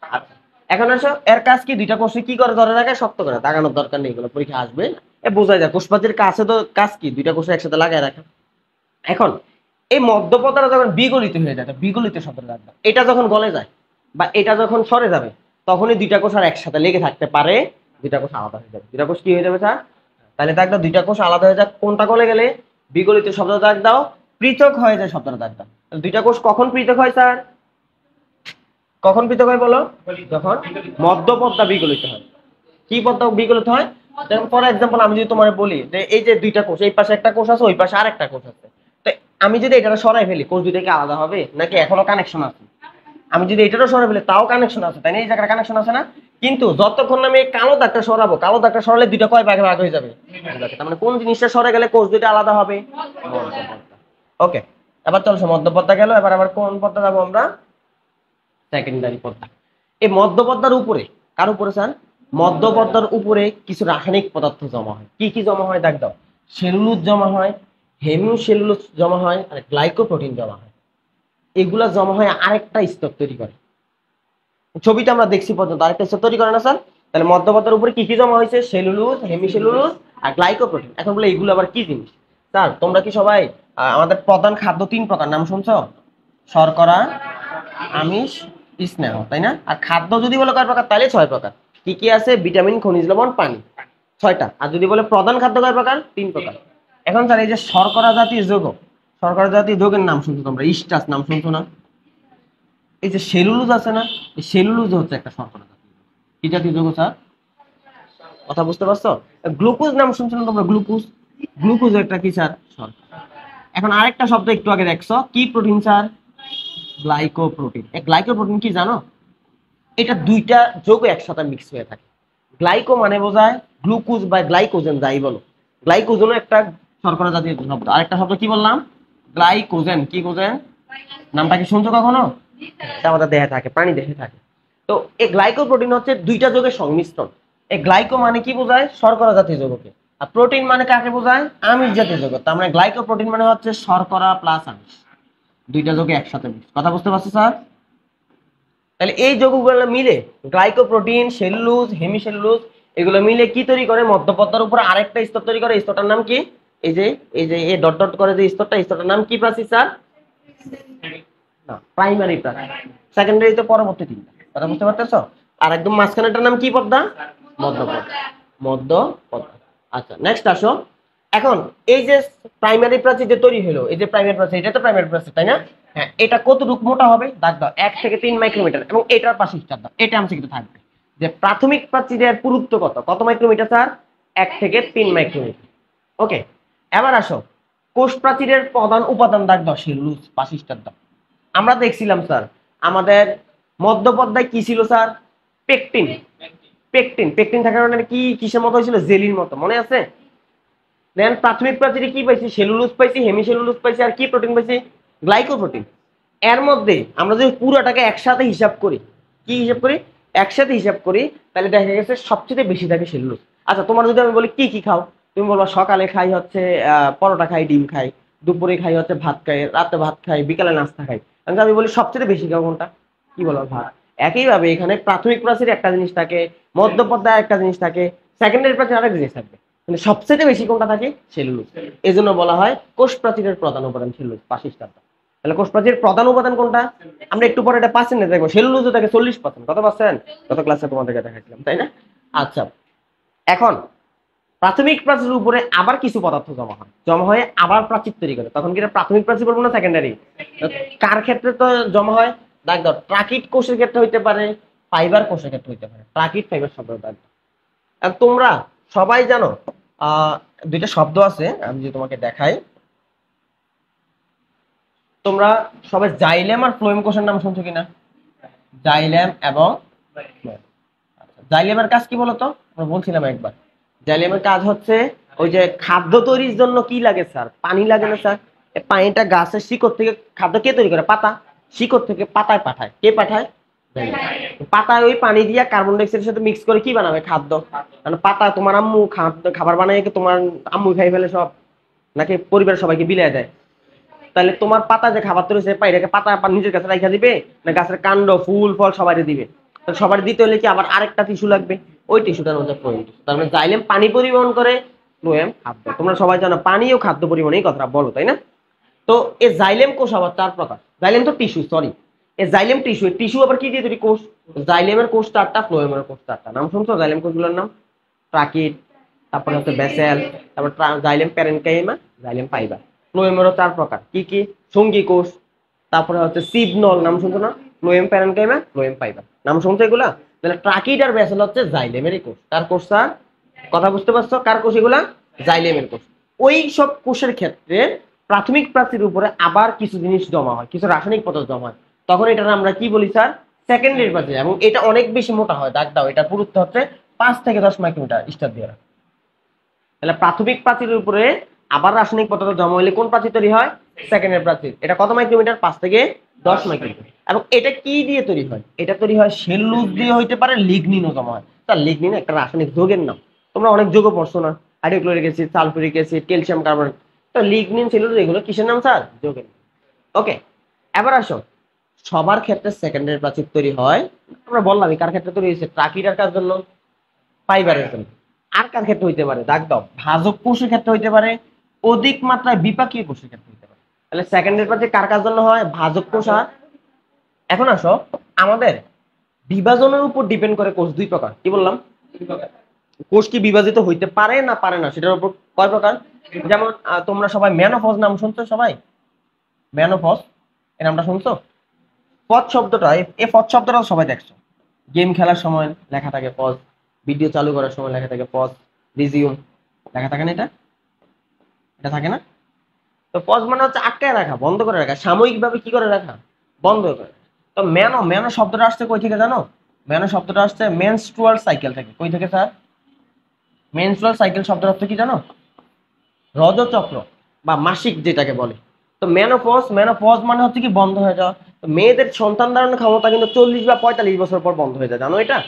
আচ্ছা, এখন আসো, এর কাজ কি? দুইটা কোষে কি করে ধরে রাখে? শক্ত করে। দাগানোর দরকার নেই, এগুলো পরীক্ষা আসবে না, এ বোঝা যায়। কোষপ্রাচীর কাছে তো কাজ কি? দুইটা কোষে একসাথে লাগায় রাখা। এখন এই মধ্যপদ্মাটা যখন বিগলিত হয়ে যায়, বিগলিত শব্দটা রাখবে, এটা যখন গলে যায় বা এটা যখন সরে যাবে, তখনই দুইটা কোষ আর একসাথে লেগে থাকতে পারে, দুইটা কোষ আলাদা হয়ে যাবে। দুইটা কোষ কি হয়ে যাবে স্যার? তাহলে দাগ দাও, দুইটা কোষ আলাদা হয়ে যাক, কোনটা গলে গেলে? বিগলিত শব্দটা দাগ দাও, পৃথক হয়ে যায় শব্দটা দাগ দাও। দুইটা কোষ কখন পৃথক হয় স্যার? কখন পৃথক হয় বলো? যখন মধ্যপদ্মা বিগলিত হয়। কি পদ্মা বিগলিত হয়? যেমন ফর এক্সাম্পল আমি যদি তোমার বলি যে এই যে দুইটা কোষ, এই পাশে একটা কোষ আছে, ওই পাশে আর একটা কোষ আছে, তো আমি যদি এটা সরাই ফেলি, কোষ দুইটা কি আলাদা হবে নাকি এখনো কানেকশন আছে? আমি যদি এটারও সরাই ফেলি তাও কানেকশন আছে, তাই না? এই জায়গাটা কানেকশন আছে না? কিন্তু যতক্ষণ আমি এই কালো দাগটা সরাবো, কালো দাগটা সরালে দুইটা কয় ভাগে ভাগ হয়ে যাবে? তার মানে কোন জিনিসটা সরে গেলে কোষ দুইটা আলাদা হবে? ওকে। এবার চলো মধ্যপর্দা গেল, এবার আবার কোন পর্দা যাবো আমরা? সেকেন্ডারি পর্দা। এই মধ্যপর্দার উপরে, কার উপরে স্যার? মধ্যপর্দার উপরে কিছু রাসায়নিক পদার্থ জমা হয়। কি কি জমা হয় দেখ দাও? সেলুলোজ জমা হয়, হেমিওসেলুলোজ জমা হয়, আর গ্লাইকোপ্রোটিন জমা হয়। এগুলা জমা হয় আরেকটা স্তর তৈরি করে। ছবিটা আমরা দেখছি পর্যন্ত আরেকটা স্তর তৈরি করে না স্যার? তাহলে মধ্যপর্দার উপরে কি কি জমা হয়েছে? সেলুলোজ, হেমিসেলুলোজ আর গ্লাইকোপ্রোটিন। এখন বলে এগুলো আবার কি জিনিস? স্যার তোমরা কি সবাই আমাদের প্রধান খাদ্য 3 প্রকার নাম শুনছো? শর্করা, আমিষ, স্নেহ, তাই না? আর খাদ্য যদি বলো কয় প্রকার, তাহলে 6 প্রকার। কি কি আছে? ভিটামিন, খনিজ লবণ, পানি, 6টা। আর যদি বলে প্রধান খাদ্য কয় প্রকার? 3 প্রকার। এখন স্যার এই যে শর্করা জাতীয় যৌগ, শর্করা জাতীয় যৌগের নাম শুনছো তোমরা? স্টার্চ নাম শুনছো না? এই যে সেলুলোজ আছে না, এই সেলুলোজ হচ্ছে একটা শর্করা জাতীয়। কি জাতীয় যৌগ স্যার? কথা বুঝতে পারছো? গ্লুকোজ নাম শুনছো না তোমরা? গ্লুকোজ, গ্লুকোজ একটা কি স্যার? শর্করা। এখন আরেকটা শব্দ একটু আগে দেখছো, কি প্রোটিন স্যার? গ্লাইকোপ্রোটিন। এই গ্লাইকোপ্রোটিন কি জানো? এটা দুইটা যৌগ একসাথে মিক্স হয়ে থাকে। গ্লাইকো মানে বোঝায় গ্লুকোজ বা গ্লাইকোজেন, যাই বলো। গ্লাইকোজেনও একটা শর্করা জাতীয় শব্দ। আরেকটা শব্দ কি বললাম? গ্লাইকোজেন। কি কোজেন? নামটা কি শুনছো কখনো? এটা আমাদের দেহে থাকে, প্রাণী দেহে থাকে। তো এই গ্লাইকোপ্রোটিন হচ্ছে দুইটা যৌগের সংমিশ্রণ। এই গ্লাইকো মানে কি বোঝায়? শর্করা জাতীয় যৌগকে। আর প্রোটিন মানে কাকে বোঝায়? আমিষ জাতীয় যৌগ। তার মানে গ্লাইকোপ্রোটিন মানে হচ্ছে শর্করা প্লাস আমিষ, দুইটা যৌগ একসাথে মিক্স। কথা বুঝতে পারছো স্যার? তাহলে এই যৌগগুলো মিলে গ্লাইকোপ্রোটিন, সেলুলোজ, হেমিসেলুলোজ, এগুলো মিলে কি তৈরি করে? মধ্যপর্দার উপরে আরেকটা স্তর তৈরি করে। স্তরটার নাম কি? এই যে এই ডট ডট করে যে স্তরটা, স্তরটার নাম কি প্রাচীর স্যার? না, প্রাইমারি প্রাচীর। সেকেন্ডারি তো পরবর্তী তিনটা। কথা বুঝতে পারতেছো? আর একদম মাঝখানেটার নাম কি পর্দা? মধ্যপর্দা। মধ্যপর্দা। আচ্ছা নেক্সট আসো। এখন এই যে প্রাইমারি প্রাচীর যে তৈরি হলো, এই যে প্রাইমারি প্রাচীর, এটা তো প্রাইমারি প্রাচীর তাই না? হ্যাঁ, এটা কতটুকু মোটা হবে? দাগ দাও 1 থেকে 3 মাইক্রোমিটার, এবং এটার পাশে স্টার দাও। এটা আমি কিন্তু থাকবে যে প্রাথমিক প্রাচীরের পুরুত্ব কত, কত মাইক্রোমিটার স্যার? 1 থেকে 3 মাইক্রোমিটার। ওকে, এবার আসো কোষ প্রাচীরের প্রধান উপাদান, দাগ দাও সেলুলোজ, পাশে স্টার দাও। আমরা দেখছিলাম স্যার আমাদের মধ্যপর্দায় কি ছিল স্যার? পেকটিন। পেকটিন, পেকটিন থাকার কারণে কি কিসের মতো হয়েছিল? জেলির মতো, মনে আছে? দেন প্রাথমিক প্রাচীরে কি পাইছি? সেলুলোজ পাইছি, হেমিসেলুলোজ পাইছি, আর কি প্রোটিন পাইছি? গ্লাইকোপ্রোটিন। এর মধ্যে আমরা যদি পুরোটাকে একসাথে হিসাব করি, কি হিসাব করি? একসাথে হিসাব করি, তাহলে দেখা গেছে সবচেয়ে বেশি থাকে সেলুলোজ। আচ্ছা তোমার যদি আমি বলি কি কি খাও, তুমি বলবা সকালে খাই হচ্ছে পরোটা খাই, ডিম খাই, দুপুরে খাই হচ্ছে ভাত খাই, রাতে ভাত খাই, বিকালে নাস্তা খাই। আমি বলি সবচেয়ে বেশি খাও কোনটা? কি বলো? ভাত। একইভাবে এখানে প্রাথমিক প্রাচীরে একটা জিনিস থাকে, মধ্যপর্দায় একটা জিনিস থাকে, সেকেন্ডারি প্রাচীরে আরেক জিনিস থাকবে, কিন্তু সবচেয়ে বেশি কোনটা থাকে? সেলুলোজ। এই জন্য বলা হয় কোষ প্রাচীরের প্রধান উপাদান সেলুলোজ, পাশিষ্ঠাটা। তাহলে কোষ প্রাচীরের প্রধান উপাদান কোনটা? আমরা একটু পরে এটা পার্সেন্টে দেখবো। সেলুলোজও থাকে 40%। কত পার্সেন্ট? গত ক্লাসে তোমাদেরকে দেখাচ্ছিলাম, তাই না? আচ্ছা, এখন প্রাথমিক প্রাচীরের উপরে আবার কিছু পদার্থ জমা হয়, জমা হয়ে আবার প্রাচীর তৈরি করে। তখন কি এটা প্রাথমিক প্রাচীর বলবো না সেকেন্ডারি? কার ক্ষেত্রে তো জমা হয়? দাগ দাও। ট্রাকিট কোষের ক্ষেত্রে হইতে পারে, ফাইবার কোষের ক্ষেত্রে হইতে পারে। ট্রাকিট, ফাইবার শব্দ দাগ দাও। আর তোমরা সবাই জানো দুইটা শব্দ আছে, আমি যদি তোমাকে দেখাই। তোমরা সবাই জাইলেম আর ফ্লোয়েম কোষের নাম শুনছো কিনা? জাইলেম এবং ফ্লোয়েম। আচ্ছা, জাইলেমের কাজ কি বলতো? আমরা বলছিলাম একবার। জাইলেমের কাজ হচ্ছে ওই যে খাদ্য তৈরির জন্য কি লাগে স্যার? পানি লাগে না স্যার? এই পানিটা গাছের শিকড় থেকে খাদ্য কে তৈরি করে? পাতা। শিকড় থেকে পাতায় পাঠায়, কে পাঠায়? জাইলেম। পাতায় ওই পানি দিয়ে কার্বন ডাই অক্সাইডের সাথে মিক্স করে কি বানাবে? খাদ্য। মানে পাতা তোমার আম্মু খাবার বানায় কি তোমার আম্মু খাই ফেলে সব, নাকি পরিবারের সবাইকে বিলিয়ে দেয়? তাহলে তোমার পাতা যে খাবার তৈরি হয়েছে পাইটাকে পাতা নিজের কাছে রাখা দিবে, না গাছের কাণ্ড ফুল ফল সবাই দিবে? সবার দিতে হলে কি আবার আরেকটা টিস্যু লাগবে? ওই টিস্যুটার মধ্যে ফ্লোয়েম টিস্যু। তার মানে জাইলেম পানি পরিবহন করে, ফ্লোয়েম খাদ্য। তোমরা সবাই জানো পানি ও খাদ্য পরিবহন, এই কথা বলো তাই না? তো এই জাইলেম কোষ আবার 4 প্রকার। জাইলেম তো টিস্যু, সরি। এই জাইলেম টিস্যু, টিস্যু আবার কি দিয়ে তৈরি? কোষ। জাইলেমের কোষ 4টা, ফ্লোয়েমের কোষ 4টা। নাম শুনছো জাইলেম কোষগুলোর নাম? ট্রাকিট, তারপরে হচ্ছে ব্যাসেল, তারপর জাইলেম প্যারেনকাইমা, জাইলেম ফাইবার। ফ্লোয়েমেরও 4 প্রকার। কি কি? সঙ্গী কোষ, তারপরে হচ্ছে সিবনল, নাম শুনছো না? ফ্লোয়েম প্যারেনকাইমা, ফ্লোয়েম ফাইবার, নাম শুনছো এগুলা? তাহলে ট্রাকিড আর ব্যাসেল হচ্ছে জাইলেমেরই কোষ। কার কোষ স্যার? কথা বুঝতে পারছো? কার কোষ এগুলা? জাইলেমের কোষ। ওই সব কোষের ক্ষেত্রে প্রাথমিক প্রাচীরের উপরে আবার কিছু জিনিস জমা হয়, কিছু রাসায়নিক পদার্থ জমা হয়। তখন এটা আমরা কি বলি স্যার? সেকেন্ডারি প্রাচীর। এবং এটা অনেক বেশি মোটা হয়, দাগ দাও। এটা পুরুত্ব হচ্ছে 5 থেকে 10 মাইক্রোমিটার, স্টার দিয়ে। তাহলে প্রাথমিক প্রাচীরের উপরে আবার রাসায়নিক পদার্থ জমা হলে কোন প্রাচীর তৈরি হয়? সেকেন্ডের প্রাচীর। এটা কত মাইক্রোমিটার? 5 থেকে 10 মাইক্রোমিটার। এবং এটা কি দিয়ে তৈরি হয়? এটা তৈরি হয় সেলুলোজ দিয়ে, হইতে পারে লিগনিনও জমা হয়। তার লিগনিন একটা রাসায়নিক যৌগের নাম, তোমরা অনেক যৌগ পড়ছো না, hydrochloric acid, sulphuric acid, calcium carbonate. তো লিগনিন সেলুলোজ এগুলো কিসের নাম স্যার? যৌগের। ওকে, এবার আসো, সবার ক্ষেত্রে সেকেন্ডারি প্রাচীর তৈরি হয়। আমরা বললাম কার ক্ষেত্রে তৈরি হয়েছে? ট্রাকিডার কার জন্য? ফাইবারের জন্য। আর কার ক্ষেত্রে হইতে পারে? দাগ দাও। ভাজক কোষের ক্ষেত্রে হইতে পারে, অধিক মাত্রায় বিপাকীয় কোষের ক্ষেত্রে হইতে পারে। তাহলে সেকেন্ডারি প্রাচীর কার কার জন্য হয়? ভাজক কোষ। আর এখন আসো, আমাদের বিভাজনের উপর ডিপেন্ড করে কোষ দুই প্রকার। কি বললাম? কোষ কি বিভাজিত হইতে পারে না পারে না সেটার উপর কয় প্রকার? যেমন তোমরা সবাই মেনোপজ নাম শুনছো? সবাই মেনোপজ এর নামটা শুনছো? পজ শব্দটা, এই পজ শব্দটা সবাই দেখছো, গেম খেলার সময় লেখা থাকে পজ, ভিডিও চালু করার সময় লেখা থাকে পজ, রিজিউম লেখা থাকে না? এটা এটা থাকে না? তো পজ মানে হচ্ছে আটকায় রাখা, বন্ধ করে রাখা, সাময়িকভাবে কি করে রাখা? বন্ধ করে। তো মেনো, মেনো শব্দটা আসছে কই থেকে জানো? মেনো শব্দটা আসছে মেনস্ট্রুয়াল সাইকেল থেকে। কই থেকে স্যার? মেনস্ট্রুয়াল সাইকেল শব্দের অর্থ কি জানো? রজচক্র বা মাসিক যেটাকে বলে। তো মেনোপজ, মেনোপজ মানে হচ্ছে কি বন্ধ হয়ে যাওয়া। তো মেয়েদের সন্তান ধারণের ক্ষমতা কিন্তু 40 বা 45 বছর পর বন্ধ হয়ে যায়, জানো এটা?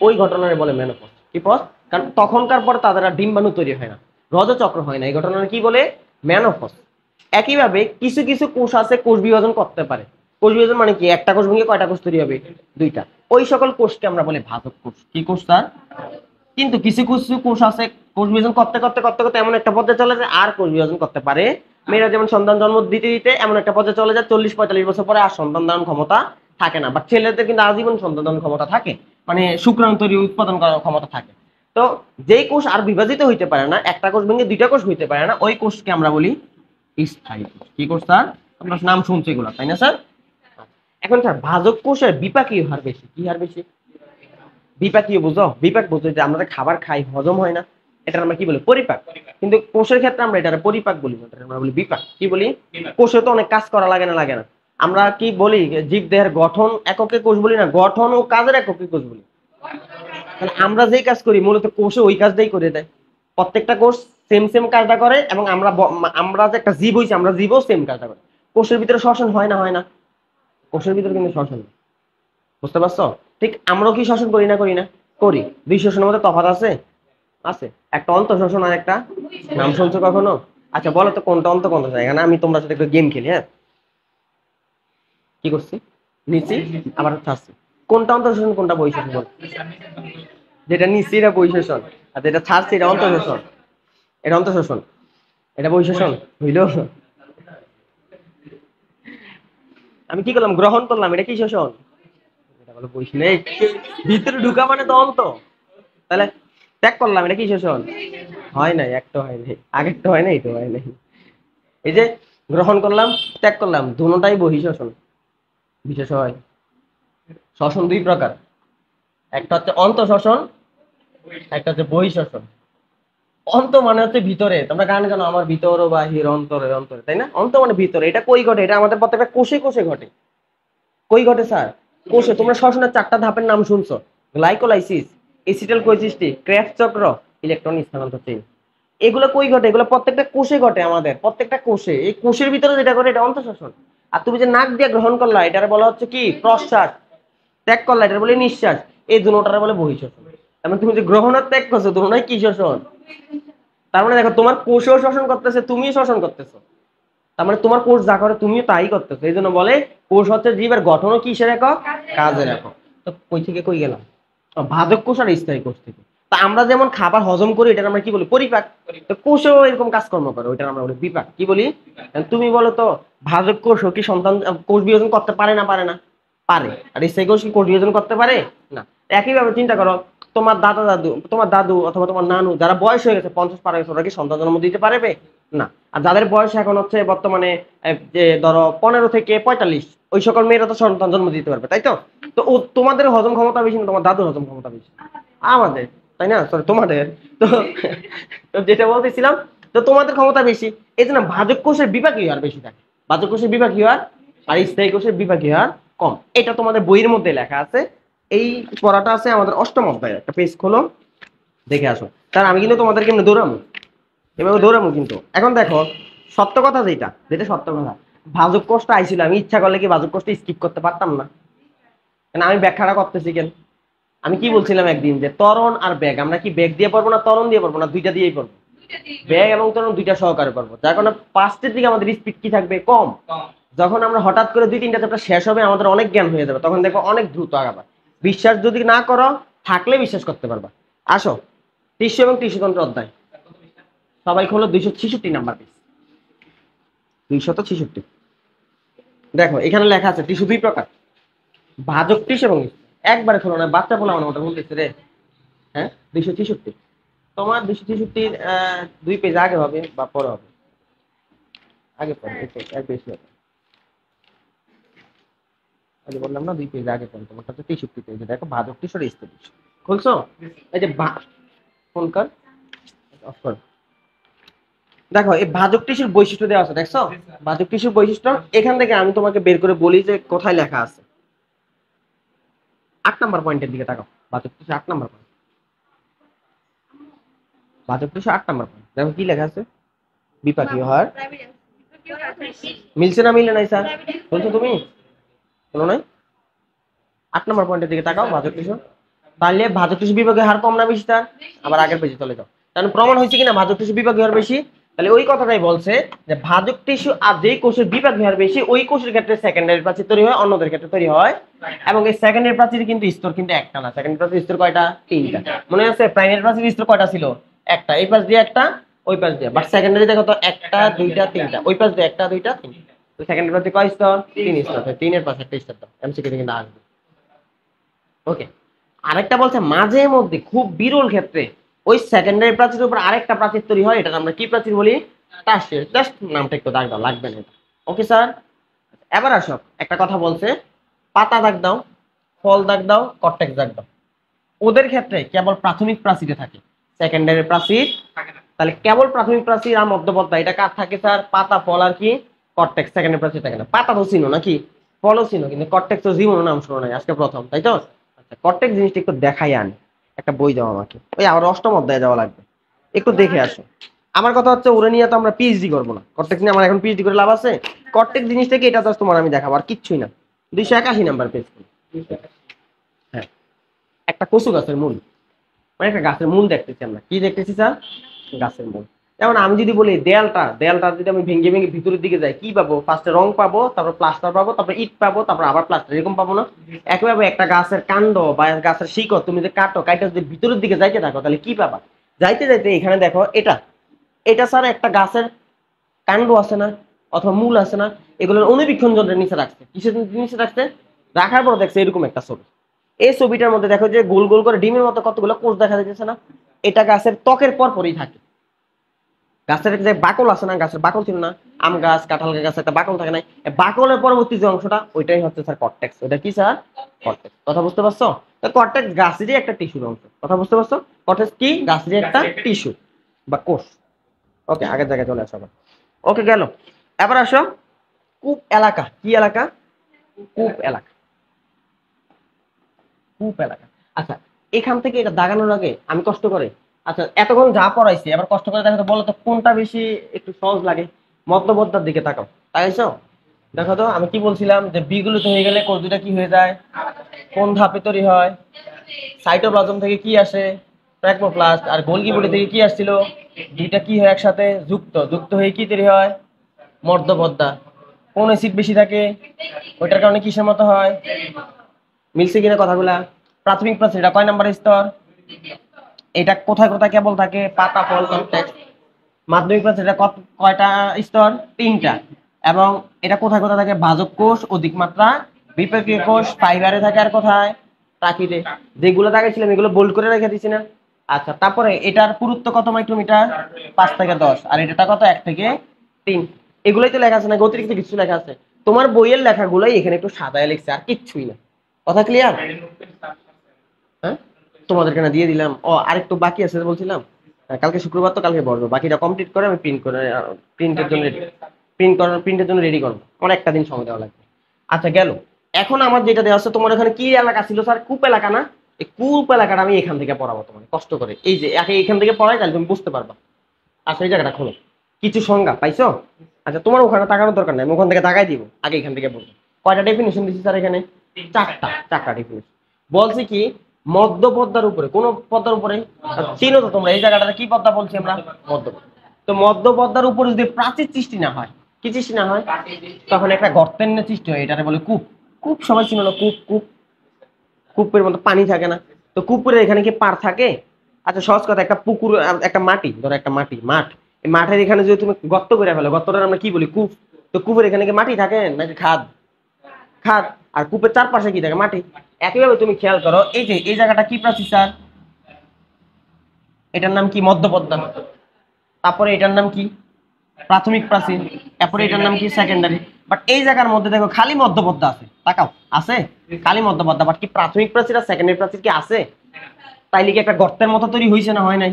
ওই ঘটনারে বলে মেনোপজ। কি পজ? কারণ তখনকার পর তাদের আর ডিম্বাণু তৈরি হয় না, রজচক্র হয় না, এই ঘটনার কি বলে? মেনোপজ। একইভাবে কিছু কিছু কোষ আছে কোষ বিভাজন করতে পারে। কোষ বিভাজন মানে কি? একটা কোষ ভেঙে কয়টা কোষ তৈরি হবে? দুইটা। ওই সকল কোষকে আমরা বলি ভাজক কোষ। কি কোষ স্যার? কিন্তু কিছু কিছু কোষ আছে কোষ বিভাজন করতে করতে করতে করতে এমন একটা পর্যায়ে চলে যায় আর কোষ বিভাজন করতে পারে। মেয়েরা যেমন সন্তান জন্ম দিতে দিতে এমন একটা পর্যায়ে চলে যায় 40-45 বছর পরে আর সন্তান ধারণ ক্ষমতা থাকে না। বাট ছেলেদের কিন্তু আজীবন সন্তান ধারণ ক্ষমতা থাকে, মানে শুক্রাণু তৈরি উৎপাদন করার ক্ষমতা থাকে। তো যেই কোষ আর বিভাজিত হইতে পারে না, একটা কোষ ভেঙে দুইটা কোষ হইতে পারে না, ওই কোষকে আমরা বলি স্থায়ী কোষ। কি কোষ স্যার? আপনার নাম শুনছে এগুলো, তাই না স্যার? এখন স্যার ভাজক কোষের বিপাকীয় হার বেশি। কি হার বেশি? বিপাকীয় বুঝো? বিপাক বুঝো যে আমরা খাবার খাই হজম হয় না, এটা আমরা কি বলি? পরিপাক। কিন্তু কোষের ক্ষেত্রে আমরা এটা পরিপাক বলি না, এটা আমরা বলি বিপাক। কি বলি? কোষে তো অনেক কাজ করা লাগে না? লাগে না? আমরা কি বলি? জীব দেহের গঠন এককে কোষ বলি না, গঠন ও কাজের এককে কোষ বলি। তাহলে আমরা যেই কাজ করি মূলত কোষে ওই কাজটাই করে দেয়। প্রত্যেকটা কোষ সেম সেম কাজটা করে, এবং আমরা আমরা যে একটা জীব হইছি, আমরা জীবও সেম কাজটা করে। কোষের ভিতরে শ্বসন হয় না? হয় না? কোষের ভিতরে কিন্তু শ্বসন, বুঝতে পারছো? ঠিক আমরাও কি শ্বসন করি না? করি না? করি। দুই শ্বসনের মধ্যে তফাৎ আছে? আছে। একটা অন্ত শ্বসন আর একটা, নাম শুনছো কখনো? আচ্ছা বলো তো কোনটা অন্ত কোনটা যায়? এখানে আমি তোমরা সাথে একটু গেম খেলি, হ্যাঁ? কি করছি? নিচে আবার ছাড়ছি। কোনটা অন্ত শোষণ কোনটা বই শোষণ? বল। যেটা নিচে এটা বই শোষণ, আর যেটা ছাড়ছি এটা অন্ত শোষণ। এটা অন্ত শোষণ, এটা বই শোষণ হইল। আমি কি করলাম? গ্রহণ করলাম, এটা কি শোষণ? এটা বলো বই নেই, ভিতরে ঢুকা মানে তো অন্ত। তাহলে ত্যাগ করলাম, এটা কি শোষণ? হয় নাই, একটা হয় নাই, আগেরটা হয় নাই, এটা হয় নাই। এই যে গ্রহণ করলাম, ত্যাগ করলাম, দুটোটাই বহি শোষণ। বিশেষ হয় শ্বসন দুই প্রকার, একটা হচ্ছে অন্ত শোষণ, একটা হচ্ছে বহি শোষণ। অন্ত মানে হচ্ছে ভিতরে, তোমরা গান জানো, আমার ভিতর ও বাহির অন্তরে অন্তরে, তাই না? অন্ত মানে ভিতরে। এটা কই ঘটে? এটা আমাদের প্রত্যেকটা কোষে কোষে ঘটে। কই ঘটে স্যার? কোষে। তোমরা শ্বসনের 4টা ধাপের নাম শুনছো? গ্লাইকোলাইসিস, এসিটাইল কোএক্সিস্টিভ, ক্রেবস চক্র, ইলেকট্রন স্থানান্তর চেইন। এগুলো কই ঘটে? এগুলো প্রত্যেকটা কোষে ঘটে, আমাদের প্রত্যেকটা কোষে। এই কোষের ভিতরে যেটা ঘটে এটা অন্তঃশ্বসন। আর তুমি যে নাক দিয়ে গ্রহণ করলা এটার বলা হচ্ছে কি? প্রশ্বাস। ত্যাগ করলা এটার বলে নিঃশ্বাস। এই দুটোটার বলে বহিঃশ্বসন। তার মানে তুমি যে গ্রহণ আর ত্যাগ করছো দুটোটাই কি শোষণ? তার মানে দেখো তোমার কোষেও শোষণ করতেছে, তুমিও শোষণ করতেছো। তার মানে তোমার কোষ যা করে তুমিও তাই করতেছো। এই জন্য বলে কোষ হচ্ছে জীবের গঠনও কিসের একক? কাজের একক। তো কই থেকে কই গেলাম? ভাজক কোষ আর স্থায়ী কোষ থেকে। তা আমরা যেমন খাবার হজম করি এটা আমরা কি বলি? পরিপাক। তো কোষও এরকম কাজকর্ম করে, ওইটা আমরা বলি বিপাক। কি বলি? তুমি বলো তো, ভাজক কোষও কি সন্তান কোষ বিভাজন করতে পারে না? পারে না? পারে। আর স্থায়ী কোষ কি কোষ বিভাজন করতে পারে না? একইভাবে চিন্তা করো, তোমার দাদা দাদু, তোমার দাদু অথবা তোমার নানু যারা বয়স হয়ে গেছে 50 পার হয়েছে, ওরা কি সন্তান জন্ম দিতে পারবে? না। আর যাদের বয়স এখন হচ্ছে বর্তমানে যে ধরো 15 থেকে 45, ওই সকল মেয়েরা তো সন্তান জন্ম দিতে পারবে, তাই তো? তো ও তোমাদের হজম ক্ষমতা বেশি না তোমার দাদুর হজম ক্ষমতা বেশি? আমাদের, তাই না? সরি তোমাদের। তো তো যেটা বলতেছিলাম, তো তোমাদের ক্ষমতা বেশি, এই জন্য ভাজক কোষের বিপাকীয় হার বেশি থাকে। ভাজক কোষের বিপাকীয় হার আর স্থায়ী কোষের বিপাকীয় হার কম। এটা তোমাদের বইয়ের মধ্যে লেখা আছে। এই পড়াটা আছে আমাদের 8ম অধ্যায়ে। একটা পেজ খোলো, দেখে আসো। তার আমি কিন্তু তোমাদেরকে এমনি দৌড়াবো, এভাবে দৌড়াবো কিন্তু। এখন দেখো সত্য কথা, যেটা যেটা সত্য কথা, ভাজক কোষটা আইছিল, আমি ইচ্ছা করলে কি ভাজক কোষটা স্কিপ করতে পারতাম না? কেন আমি ব্যাখ্যাটা করতেছি কেন? আমি কি বলছিলাম একদিন যে ত্বরণ আর বেগ, আমরা কি বেগ দিয়ে পারবো না ত্বরণ দিয়ে পারবো, না দুইটা দিয়েই পারবো? বেগ এবং ত্বরণ দুইটা সহকারে পারবো, যার কারণে ফার্স্টের দিকে আমাদের স্পিড কি থাকবে? কম। যখন আমরা হঠাৎ করে 2-3টা চ্যাপ্টার শেষ হবে, আমাদের অনেক জ্ঞান হয়ে যাবে, তখন দেখবো অনেক দ্রুত আগাবা। বিশ্বাস যদি না করো, থাকলে বিশ্বাস করতে পারবা। আসো, টিস্যু এবং টিস্যুতন্ত্র অধ্যায়, সবাই খোলো 266 নাম্বার পেজ, 266। দেখো এখানে লেখা আছে টিস্যু দুই প্রকার, ভাজক টিস্যু এবং একবারে খোলো না, বাচ্চা বলা আমার মতো বলতেছে রে। হ্যাঁ, 266। তোমার 266 2 পেজ আগে হবে বা পরে হবে? আগে পড়ো, এক বেশি হবে। আগে বললাম না 2 পেজ আগে পড়ো, তোমারটা তো 63 পেজে। দেখো ভাজক টিস্যু আর স্থির টিস্যু খুলছো? এই যে ফোন কর, অফ কর। দেখো এই ভাজক টিস্যুর বৈশিষ্ট্য দেওয়া আছে, দেখছো? ভাজক টিস্যুর বৈশিষ্ট্য এখান থেকে আমি তোমাকে বের করে বলি যে কোথায় লেখা আছে। 8 নাম্বার পয়েন্টের দিকে তাকাও, ভাজক টিস্যু 8 নাম্বার পয়েন্ট, ভাজক টিস্যু 8 নাম্বার পয়েন্ট। দেখো কি লেখা আছে, বিপাকীয় হার। মিলছে না মিলে নাই স্যার? বলছো তুমি শোনো নাই? 8 নাম্বার পয়েন্টের দিকে তাকাও, ভাজক টিস্যু। তাহলে ভাজক টিস্যু বিভাগীয় হার কম না বেশি স্যার? আবার আগের পেজে চলে যাও, কারণ প্রমাণ হয়েছে কিনা ভাজক টিস্যু বিভাগীয় হার বেশি। তাহলে ওই কথাটাই বলছে যে ভাজক টিস্যু আর যেই কোষের বিভাগীয় হার বেশি, ওই কোষের ক্ষেত্রে সেকেন্ডারি প্রাচীর তৈরি হয়, অন্যদের ক্ষেত্রে তৈরি হয়। এবং এই সেকেন্ডারি প্রাচীর কিন্তু স্তর কিন্তু একটা না, সেকেন্ডারি প্রাচীর স্তর কয়টা? 3টা। মনে আছে প্রাইমারি প্রাচীর স্তর কয়টা ছিল? একটা, এই পাশ দিয়ে একটা, ওই পাশ দিয়ে। বাট সেকেন্ডারি দেখো তো 1টা 2টা 3টা, ওই পাশ দিয়ে 1টা 2টা 3টা। তো সেকেন্ডারি প্রাচীর কয় স্তর? 3 স্তর। 3-এর পাশে একটা স্তর দাও, এমসিকিউ কিন্তু আসবে। ওকে, আরেকটা বলছে মাঝে মধ্যে খুব বিরল ক্ষেত্রে ওই সেকেন্ডারি প্রাচীরের উপর আরেকটা প্রাচীর তৈরি হয়, এটা আমরা কি প্রাচীর বলি? টার্সিয়ারি। জাস্ট নামটা একটু দাগ দাও, লাগবে না। ওকে স্যার, এবার আসো, একটা কথা বলছে, পাতা দাগ দাও, ফল দাগ দাও, কর্টেক্স দাগ দাও। ওদের ক্ষেত্রে কেবল প্রাথমিক প্রাচীরে থাকে, সেকেন্ডারি প্রাচীর তাহলে কেবল প্রাথমিক প্রাচীর আর মধ্যবর্তী, এটা কার থাকে স্যার? পাতা, ফল আর কি কর্টেক্স। সেকেন্ডারি প্রাচীর থাকে না। পাতা তো চিনো নাকি, ফলও চিনো, কিন্তু কর্টেক্স তো জীবন নাম শোনো নাই, আজকে প্রথম, তাই তো? আচ্ছা, কর্টেক্স জিনিসটা একটু দেখাই আনি, একটা বই দাও আমাকে, ওই আমার অষ্টম অধ্যায়ে যাওয়া লাগবে, একটু দেখে আসো। আমার কথা হচ্ছে ওরে নিয়ে তো আমরা পিএইচডি করবো না, কর্টেক্স নিয়ে আমার এখন পিএইচডি করে লাভ আছে? কর্টেক্স জিনিসটা কি, এটা জাস্ট তোমার আমি দেখাবো, আর কিচ্ছুই না। 281 নাম্বার পেজ। হ্যাঁ, একটা কচু গাছের মূল, মানে একটা গাছের মূল দেখতেছি আমরা, কি দেখতেছি স্যার? গাছের মূল। যেমন আমি যদি বলি দেয়ালটা, দেয়ালটা যদি আমি ভেঙে ভেঙে ভিতরের দিকে যাই, কি পাবো? ফার্স্টে রং পাবো, তারপর প্লাস্টার পাবো, তারপর ইট পাবো, তারপর আবার প্লাস্টার, এরকম পাবো না? একইভাবে একটা গাছের কাণ্ড বা গাছের শিকড় তুমি যদি কাটো, কাইটা যদি ভিতরের দিকে যাইতে থাকো, তাহলে কি পাবা? যাইতে যাইতে এখানে দেখো, এটা এটা স্যার একটা গাছের কাণ্ড আছে না, অথবা মূল আছে না, এগুলোর অনুবীক্ষণ যন্ত্রের নিচে রাখছে। কিসের নিচে রাখছে? রাখার পর দেখছে এরকম একটা ছবি। এই ছবিটার মধ্যে দেখো যে গোল গোল করে ডিমের মতো কতগুলো কোষ দেখা যাচ্ছে না? এটা গাছের ত্বকের পর পরই থাকে। গাছের যে বাকল আছে না, গাছের বাকল ছিল না, আম গাছ কাঁঠাল গাছে একটা বাকল থাকে না, বাকলের পরবর্তী যে অংশটা, ওইটাই হচ্ছে স্যার কর্টেক্স। ওটা কি স্যার? কর্টেক্স। কথা বুঝতে পারছো? তো কর্টেক্স গাছেরই একটা টিস্যুর অংশ। কথা বুঝতে পারছো? কর্টেক্স কি? গাছেরই একটা টিস্যু বা কোষ। ওকে, আগের জায়গায় চলে আসো আবার। ওকে, গেল। এবার আসো কূপ এলাকা। কি এলাকা? কূপ এলাকা, কূপ এলাকা। আচ্ছা, এখান থেকে এটা দাগানোর আগে আমি কষ্ট করে, আচ্ছা এতক্ষণ যা পড়াইছি এবার কষ্ট করে দেখো তো, বলো তো কোনটা বেশি একটু সহজ লাগে? মধ্যবর্তার দিকে তাকাও, তাইছো? দেখো তো আমি কি বলছিলাম যে বিগুলিত হয়ে গেলে কোষ দুটা কি হয়ে যায়? কোন ধাপে তৈরি হয়? সাইটোপ্লাজম থেকে কি আসে? প্লাজমোপ্লাস্ট। আর গোলগি বডি থেকে কি আসছিল? দুইটা কি হয় একসাথে? যুক্ত, যুক্ত হয়ে কি তৈরি হয়? মধ্যবর্তা। কোন অ্যাসিড বেশি থাকে? ওইটার কারণে কিসের মতো হয়? মিলছে কিনা কথাগুলা? প্রাথমিক প্রাচীর এটা কয় নাম্বার স্তর? এটা কোথায় কোথায় কেবল থাকে? পাতা, ফল, কর্টেক্স। মাধ্যমিক প্রাচীর এটা কয়টা স্তর? 3টা। এবং এটা কোথায় কোথায় থাকে? ভাজক কোষ, অধিক মাত্রা বিপাকীয় কোষ, ফাইবারে থাকে, আর কোথায়? প্রাকৃতে। যেগুলো দেখাইছিলাম এগুলো বোল্ড করে রেখে দিছি না? আচ্ছা, তারপরে এটার পুরুত্ব কত মাইক্রোমিটার? 5 থেকে 10। আর এটা কত? 1 থেকে 3। এগুলোই তো লেখা আছে না, অতিরিক্ত কিছু লেখা আছে? তোমার বইয়ের লেখাগুলোই এখানে একটু সাদায় লিখছে, আর কিচ্ছুই না। কথা ক্লিয়ার? হ্যাঁ, তোমাদের কেন দিয়ে দিলাম। ও, আরেকটু বাকি আছে বলছিলাম, কালকে শুক্রবার তো, কালকে বলবো, বাকিটা কমপ্লিট করে আমি প্রিন্ট করে, প্রিন্টের জন্য প্রিন্টের জন্য রেডি করবো, আমার একটা দিন সময় দেওয়া লাগবে। আচ্ছা, গেল। এখন আমার যেটা দেওয়া আছে, তোমার এখানে কি এলাকা ছিল স্যার? কূপ এলাকা না? এই কূপ এলাকাটা আমি এখান থেকে পড়াবো তোমার কষ্ট করে, এই যে এখান থেকে পড়াই, তাহলে তুমি বুঝতে পারবা। আচ্ছা এই জায়গাটা খোলো, কিছু সংজ্ঞা পাইছো? আচ্ছা তোমার ওখানে তাকানোর দরকার নাই, আমি ওখান থেকে তাকাই দিব, আগে এখান থেকে বলবো। কয়টা ডেফিনিশন দিচ্ছি স্যার এখানে? চারটা ডেফিনিশন। বলছি কি মধ্য পদ্মার উপরে, কোন পদ্মার উপরে? চিনো তো তোমরা এই জায়গাটা কি পদ্মা বলছি আমরা? মধ্য পদ্মা। তো মধ্য পদ্মার উপরে যদি প্রাচীর সৃষ্টি না হয়, কি সৃষ্টি না হয়, তখন একটা গর্তের ন্যায় সৃষ্টি হয়, এটারে বলে কূপ। কূপ সবাই চিনো না? কূপ, কূপ, কূপের মধ্যে পানি থাকে না, তো কূপের এখানে কি পার থাকে? আচ্ছা সহজ কথা, একটা পুকুর একটা মাটি, ধরো একটা মাঠ, এই মাঠের এখানে যদি তুমি গর্ত করে ফেলো, গর্তটার আমরা কি বলি? কূপ। তো কূপের এখানে কি মাটি থাকে নাকি খাদ? খাদ। আর কূপের চারপাশে কি থাকে? মাটি। একইভাবে তুমি খেয়াল করো, এই যে এই জায়গাটা কি প্রাচীর স্যার? এটার নাম কি? মধ্য পদ্মা। তারপরে এটার নাম কি? প্রাথমিক প্রাচীর। তারপরে এটার নাম কি? সেকেন্ডারি। বাট এই জায়গার মধ্যে দেখো খালি মধ্য পদ্মা আছে, তাকাও, আছে খালি মধ্য পদ্মা, বাট কি প্রাথমিক প্রাচীর আর সেকেন্ডারি প্রাচীর কি আছে? তাইলে কি একটা গর্তের মতো তৈরি হয়েছে না হয় নাই?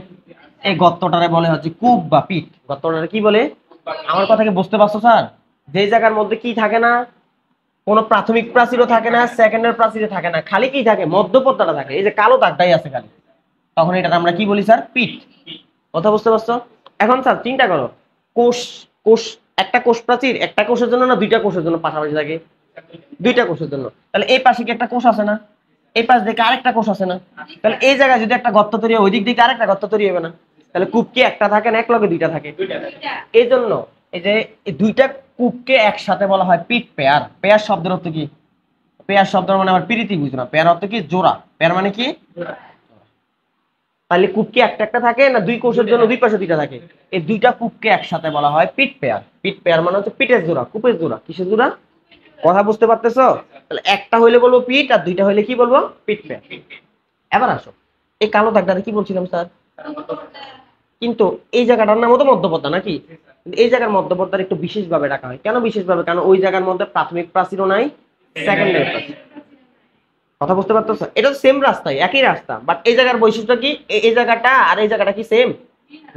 এই গর্তটারে বলে হচ্ছে কূপ বা পিট। গর্তটারে কি বলে? আমার কথা কি বুঝতে পারছো স্যার? যে জায়গার মধ্যে কি থাকে না, কোনো প্রাথমিক প্রাচীরও থাকে না, সেকেন্ডারি প্রাচীরও থাকে না, খালি কি থাকে? মধ্য পদ্মাটা থাকে, এই যে কালো দাগটাই আছে খালি, তখন এটা আমরা কি বলি স্যার? পিট। কথা বুঝতে পারছো? এখন স্যার চিন্তা করো, কোষ, কোষ, একটা কোষ প্রাচীর একটা কোষের জন্য না দুইটা কোষের জন্য পাশাপাশি থাকে? দুইটা কোষের জন্য। তাহলে এই পাশে কি একটা কোষ আছে না? এই পাশ দিকে আরেকটা কোষ আছে না? তাহলে এই জায়গায় যদি একটা গর্ত তৈরি হয়, ওই দিক দিকে আরেকটা গর্ত তৈরি হবে না? তাহলে কূপ কি একটা থাকে না এক লগে দুইটা থাকে? এই জন্য এই যে এই দুইটা কূপকে একসাথে বলা হয় পিট পেয়ার। পেয়ার শব্দের অর্থ কি? পেয়ার শব্দ মানে আমার প্রীতি বুঝো না, পেয়ার অর্থ কি? জোড়া। পেয়ার মানে কি? তাহলে কূপ কি একটা একটা থাকে না দুই কোষের জন্য দুই পাশে দুইটা থাকে? এই দুইটা কূপকে একসাথে বলা হয় পিট পেয়ার। পিট পেয়ার মানে হচ্ছে পিটের জোড়া, কূপের জোড়া। কিসের জোড়া? কথা বুঝতে পারতেছো? তাহলে একটা হইলে বলবো পিট, আর দুইটা হইলে কি বলবো? পিট পেয়ার। এবার আসো, এই কালো দাগটারে কি বলছিলাম স্যার? কিন্তু এই জায়গাটার নাম তো মধ্যপদ্মা নাকি? এই জায়গার মধ্যপদ্মার একটু বিশেষভাবে রাখা হয়। কেন বিশেষভাবে? কারণ ওই জায়গার মধ্যে প্রাথমিক প্রাচীরও নাই, সেকেন্ডারি প্রাচীর। কথা বুঝতে পারতেছো? এটা সেম রাস্তায়, একই রাস্তা, বাট এই জায়গার বৈশিষ্ট্য কি? এই জায়গাটা আর এই জায়গাটা কি সেম